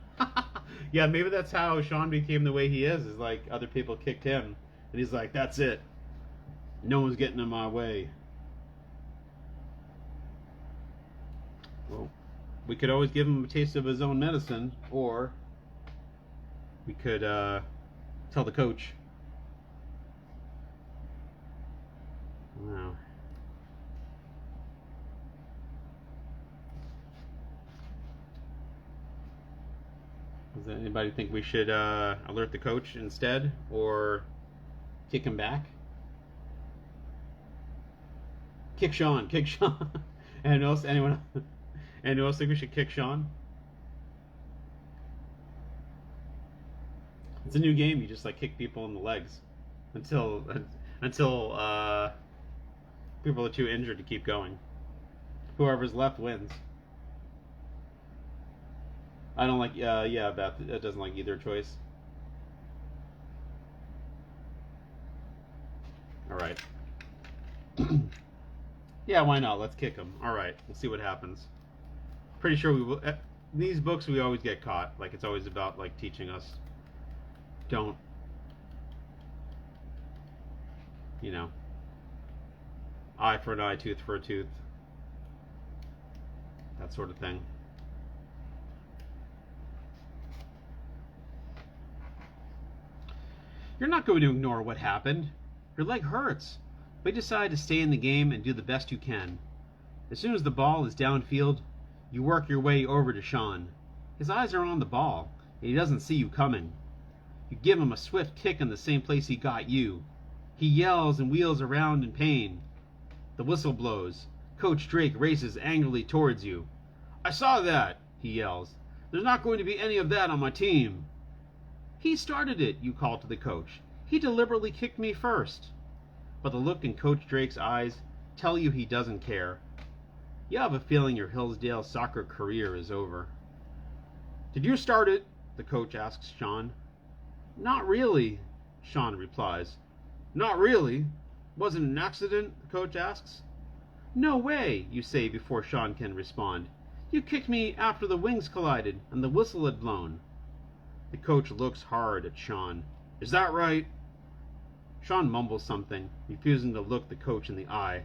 Yeah, maybe that's how Sean became the way he is like other people kicked him. And he's like, that's it. No one's getting in my way. Well, we could always give him a taste of his own medicine, or we could tell the coach. Wow. Does anybody think we should alert the coach instead, or kick him back? Kick Sean, kick Sean. And else, anyone? Anyone else think we should kick Sean? It's a new game. You just like kick people in the legs until people are too injured to keep going. Whoever's left wins. I don't like. Yeah, Beth. It doesn't like either choice. All right. Yeah, why not? Let's kick him. All right. We'll see what happens. Pretty sure we will. These books we always get caught. Like it's always about like teaching us. Don't. You know. Eye for an eye, tooth for a tooth. That sort of thing. You're not going to ignore what happened. Your leg hurts. But you decide to stay in the game and do the best you can. As soon as the ball is downfield, you work your way over to Sean. His eyes are on the ball, and he doesn't see you coming. You give him a swift kick in the same place he got you. He yells and wheels around in pain. The whistle blows. Coach Drake races angrily towards you. I saw that, he yells. There's not going to be any of that on my team. He started it, you call to the coach. He deliberately kicked me first. But the look in Coach Drake's eyes tell you he doesn't care. You have a feeling your Hillsdale soccer career is over. Did you start it? The coach asks Sean. Not really, Sean replies. Not really? Wasn't it an accident? The coach asks. No way, you say before Sean can respond. You kicked me after the wings collided and the whistle had blown. The coach looks hard at Sean. Is that right? Sean mumbles something, refusing to look the coach in the eye.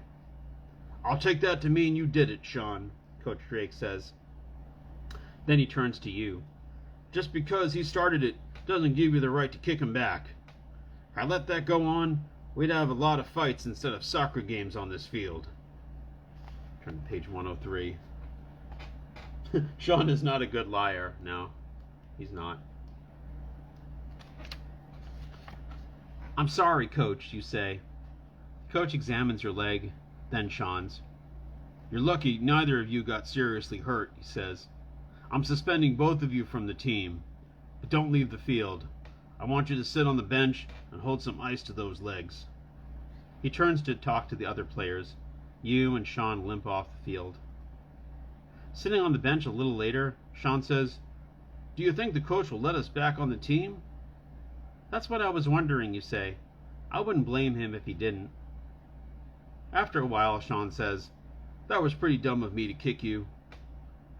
I'll take that to mean you did it, Sean, Coach Drake says. Then he turns to you. Just because he started it doesn't give you the right to kick him back. If I let that go on, we'd have a lot of fights instead of soccer games on this field. Turn to page 103. Sean is not a good liar. No, he's not. I'm sorry, Coach, you say. Coach examines your leg, then Sean's. You're lucky neither of you got seriously hurt, he says. I'm suspending both of you from the team. But don't leave the field. I want you to sit on the bench and hold some ice to those legs. He turns to talk to the other players. You and Sean limp off the field. Sitting on the bench a little later, Sean says, Do you think the coach will let us back on the team? That's what I was wondering, you say. I wouldn't blame him if he didn't. After a while, Sean says, That was pretty dumb of me to kick you.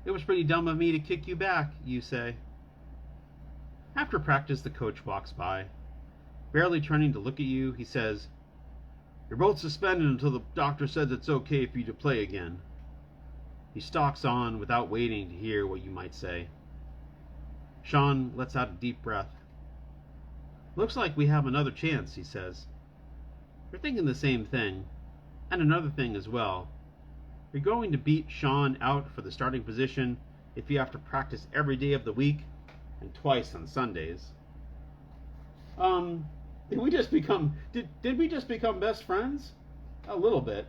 It was pretty dumb of me to kick you back, you say. After practice, the coach walks by. Barely turning to look at you, he says, You're both suspended until the doctor says it's okay for you to play again. He stalks on without waiting to hear what you might say. Sean lets out a deep breath. Looks like we have another chance, he says. You're thinking the same thing, and another thing as well. You're going to beat Sean out for the starting position if you have to practice every day of the week and twice on Sundays. Did we just become best friends? A little bit.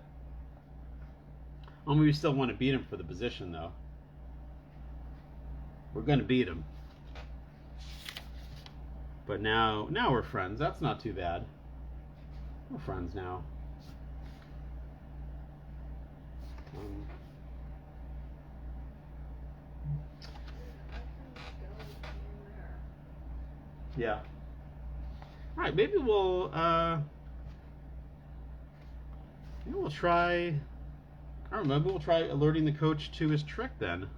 We still want to beat him for the position, though. We're going to beat him. But now we're friends. That's not too bad. We're friends now. Yeah. All right. Maybe we'll try. I don't know. Maybe we'll try alerting the coach to his trick then.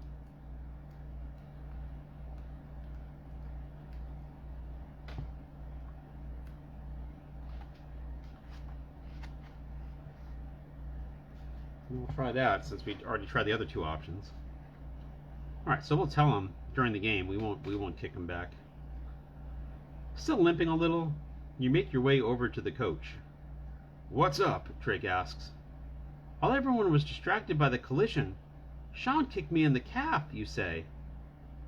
We'll try that since we already tried the other two options. All right, so we'll tell him during the game. We won't kick him back. Still limping a little, you make your way over to the coach. What's up? Drake asks. While everyone was distracted by the collision, Sean kicked me in the calf, you say.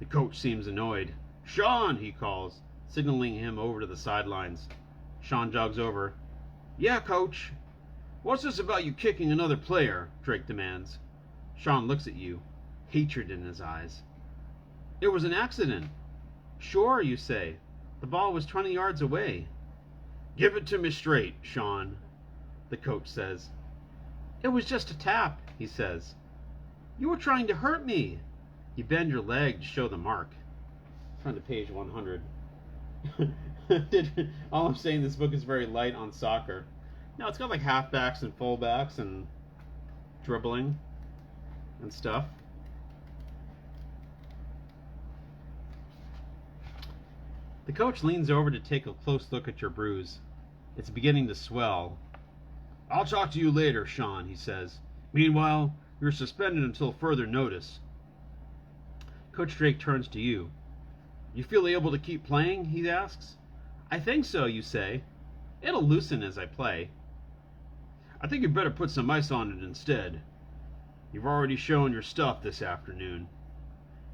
The coach seems annoyed. Sean, he calls, signaling him over to the sidelines. Sean jogs over. Yeah, coach. What's this about you kicking another player? Drake demands. Sean looks at you, hatred in his eyes. It was an accident. Sure, you say. The ball was 20 yards away. Give it to me straight, Sean, the coach says. It was just a tap, he says. You were trying to hurt me. You bend your leg to show the mark. Turn to page 100. All I'm saying, this book is very light on soccer. No, it's got like halfbacks and fullbacks and dribbling and stuff. The coach leans over to take a close look at your bruise. It's beginning to swell. I'll talk to you later, Sean, he says. Meanwhile, you're suspended until further notice. Coach Drake turns to you. You feel able to keep playing? He asks. I think so, you say. It'll loosen as I play. I think you'd better put some ice on it instead. You've already shown your stuff this afternoon.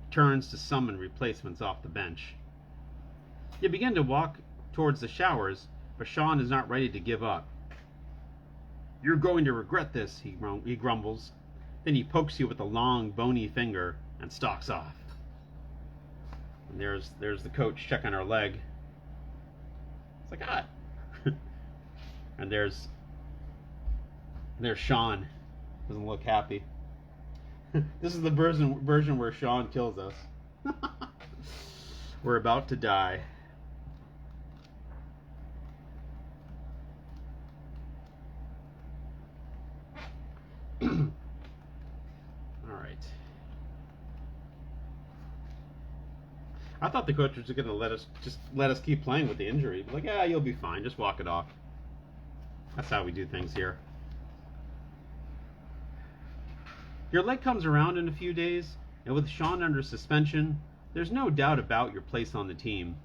He turns to summon replacements off the bench. You begin to walk towards the showers, but Sean is not ready to give up. You're going to regret this, he grumbles. Then he pokes you with a long, bony finger and stalks off. And there's the coach checking our leg. It's like, ah. And there's Sean. Doesn't look happy. This is the version where Sean kills us. We're about to die. Alright. I thought the coach was going to let us keep playing with the injury. Like, yeah, you'll be fine. Just walk it off. That's how we do things here. Your leg comes around in a few days, and with Sean under suspension, there's no doubt about your place on the team.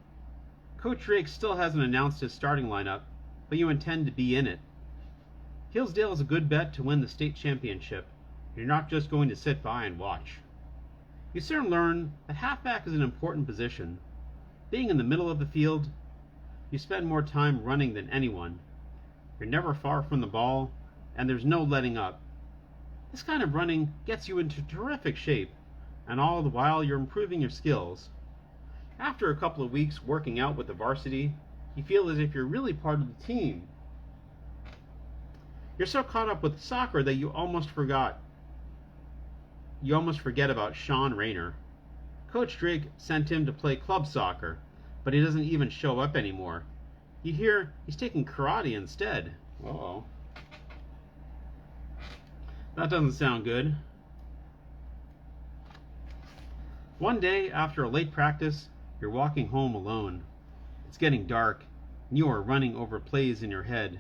Coach Drake still hasn't announced his starting lineup, but you intend to be in it. Hillsdale is a good bet to win the state championship. You're not just going to sit by and watch. You soon learn that halfback is an important position. Being in the middle of the field, you spend more time running than anyone. You're never far from the ball, and there's no letting up. This kind of running gets you into terrific shape, and all the while you're improving your skills. After a couple of weeks working out with the varsity, you feel as if you're really part of the team. You're so caught up with soccer that you almost forget about Sean Rayner. Coach Drake sent him to play club soccer, but he doesn't even show up anymore. You hear he's taking karate instead. Uh-oh. That doesn't sound good. One day, after a late practice, you're walking home alone. It's getting dark, and you are running over plays in your head.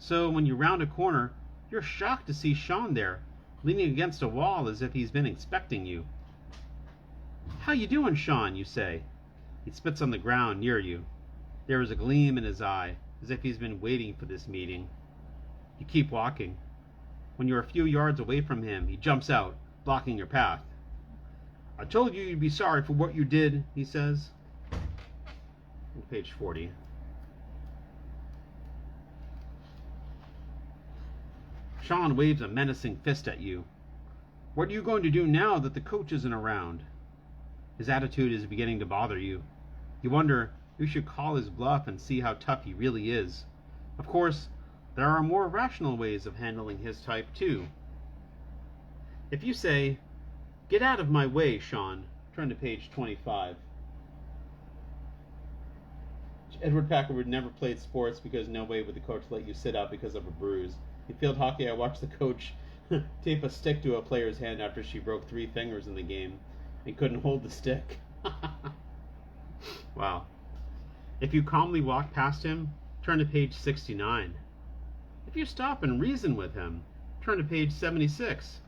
So when you round a corner, you're shocked to see Sean there, leaning against a wall as if he's been expecting you. How you doing, Sean? You say. He spits on the ground near you. There is a gleam in his eye, as if he's been waiting for this meeting. You keep walking. When you're a few yards away from him, he jumps out, blocking your path. I told you you'd be sorry for what you did, he says. On page 40. Sean waves a menacing fist at you. What are you going to do now that the coach isn't around? His attitude is beginning to bother you. You wonder if you should call his bluff and see how tough he really is. Of course, there are more rational ways of handling his type, too. If you say, "Get out of my way, Sean," turn to page 25. Edward Packer would never played sports because no way would the coach let you sit out because of a bruise. In field hockey, I watched the coach tape a stick to a player's hand after she broke 3 fingers in the game and couldn't hold the stick. Wow. If you calmly walk past him, turn to page 69. If you stop and reason with him, turn to page 76.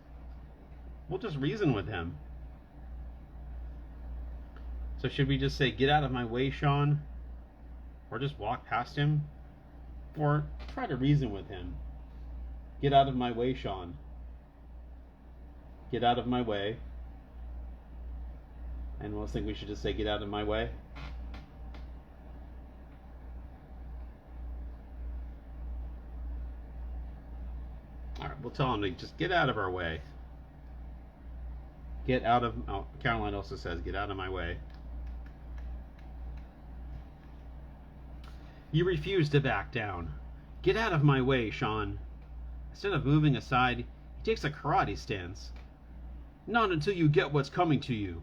We'll just reason with him. So should we just say, "Get out of my way, Sean"? Or just walk past him? Or try to reason with him? Get out of my way, Sean. Get out of my way. And most think we should just say, "Get out of my way." we'll tell him to just get out of our way. Get out of. Oh, Caroline also says, "Get out of my way." You refuse to back down. Get out of my way, Sean. Instead of moving aside, he takes a karate stance. Not until you get what's coming to you.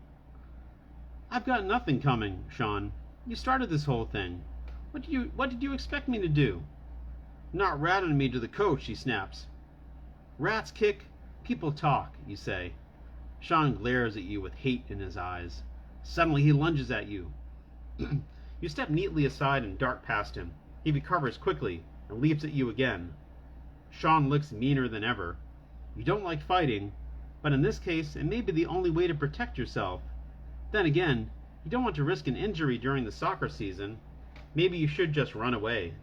I've got nothing coming, Sean. You started this whole thing. What did you expect me to do? Not ratting me to the coach, he snaps. Rats kick, people talk, you say. Sean glares at you with hate in his eyes. Suddenly he lunges at you. You step neatly aside and dart past him. He recovers quickly and leaps at you again. Sean looks meaner than ever. You don't like fighting, but in this case it may be the only way to protect yourself. Then again, you don't want to risk an injury during the soccer season. Maybe you should just run away.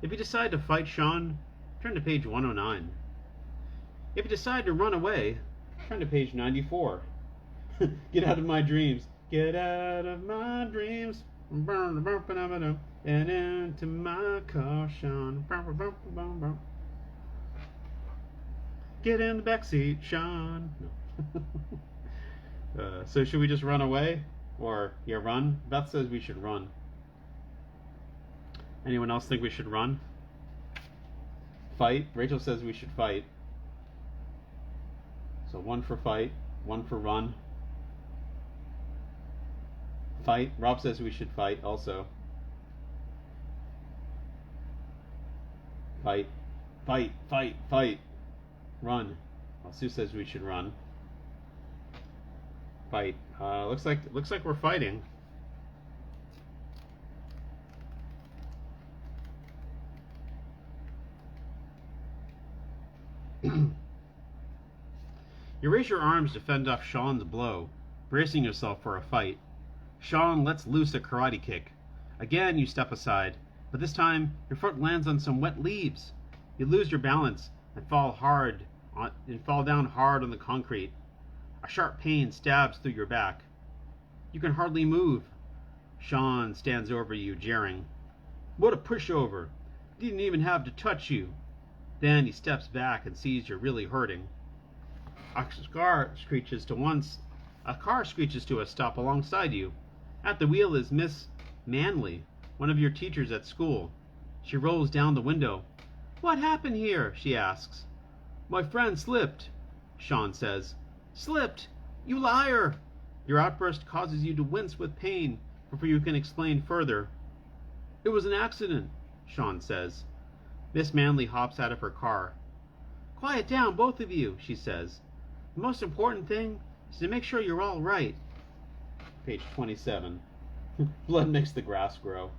If you decide to fight Sean, turn to page 109. If you decide to run away, turn to page 94. Get out of my dreams. Get out of my dreams. And into my car, Sean. Get in the backseat, Sean. So should we just run away? Or, yeah, run? Beth says we should run. Anyone else think we should run? Fight? Rachel says we should fight. So 1 for fight, 1 for run. Fight. Rob says we should fight also. Fight. Fight. Fight. Fight. Run. Well, Sue says we should run. Fight. Looks like we're fighting. You raise your arms to fend off Sean's blow, bracing yourself for a fight. Sean lets loose a karate kick. Again, you step aside, but this time your foot lands on some wet leaves. You lose your balance and fall down hard on the concrete. A sharp pain stabs through your back. You can hardly move. Sean stands over you, jeering. What a pushover! Didn't even have to touch you. Then he steps back and sees you're really hurting. A car screeches to a stop alongside you. At the wheel is Miss Manley, one of your teachers at school. She rolls down the window. What happened here? She asks. My friend slipped, Sean says. Slipped? You liar! Your outburst causes you to wince with pain before you can explain further. It was an accident, Sean says. Miss Manley hops out of her car. Quiet down, both of you, she says. The most important thing is to make sure you're all right. Page 27. Blood makes the grass grow.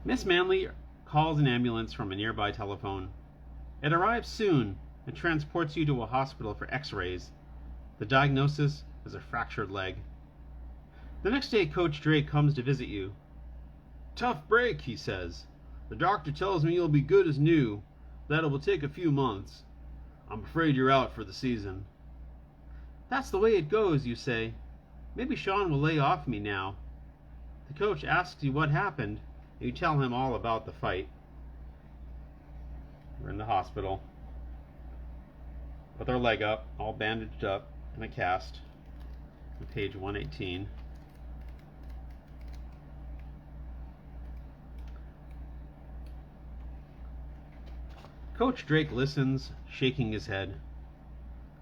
Miss Manley calls an ambulance from a nearby telephone. It arrives soon and transports you to a hospital for x-rays. The diagnosis is a fractured leg. The next day, Coach Drake comes to visit you. Tough break, he says. The doctor tells me you'll be good as new, that it will take a few months. I'm afraid you're out for the season. That's the way it goes, you say. Maybe Sean will lay off me now. The coach asks you what happened, and you tell him all about the fight. We're in the hospital, with our leg up, all bandaged up, in a cast. On page 118. Coach Drake listens, shaking his head.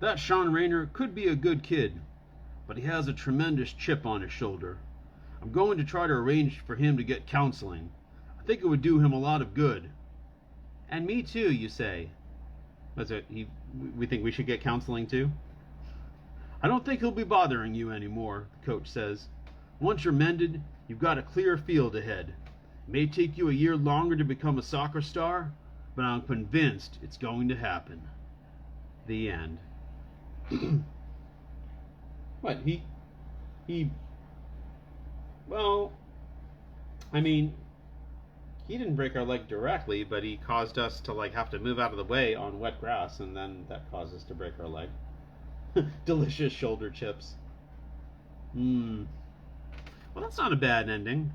That Sean Rayner could be a good kid, but he has a tremendous chip on his shoulder. I'm going to try to arrange for him to get counseling. I think it would do him a lot of good. And me too, you say. We think we should get counseling too? I don't think he'll be bothering you anymore, the coach says. Once you're mended, you've got a clear field ahead. It may take you a year longer to become a soccer star, but I'm convinced it's going to happen. The end. What, well, I mean, he didn't break our leg directly, but he caused us to have to move out of the way on wet grass, and then that caused us to break our leg. Delicious shoulder chips. Well, that's not a bad ending.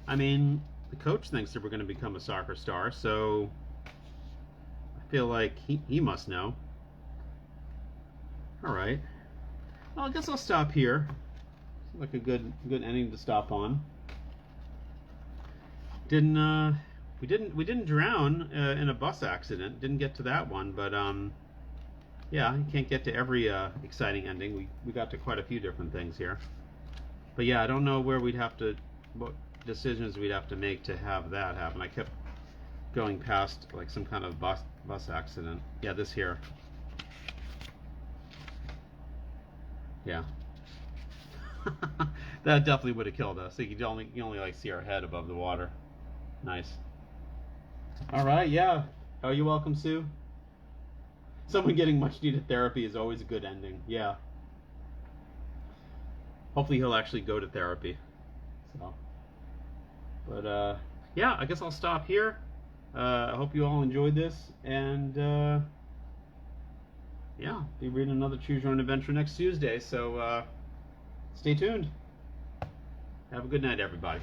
I mean, the coach thinks that we're going to become a soccer star, so I feel like he must know. All right. Well, I guess I'll stop here. Seems like a good ending to stop on. We didn't drown in a bus accident. Didn't get to that one, but yeah, you can't get to every exciting ending. We got to quite a few different things here. But yeah, I don't know where we'd have to, what decisions we'd have to make to have that happen. I kept going past like some kind of bus accident. Yeah, this here. Yeah. That definitely would have killed us. So you only like see our head above the water. Nice. All right, yeah. Oh, you're welcome, Sue. Someone getting much needed therapy is always a good ending. Yeah. Hopefully he'll actually go to therapy. So, but yeah, I guess I'll stop here. I hope you all enjoyed this, and yeah, be reading another Choose Your Own Adventure next Tuesday. So stay tuned. Have a good night, everybody.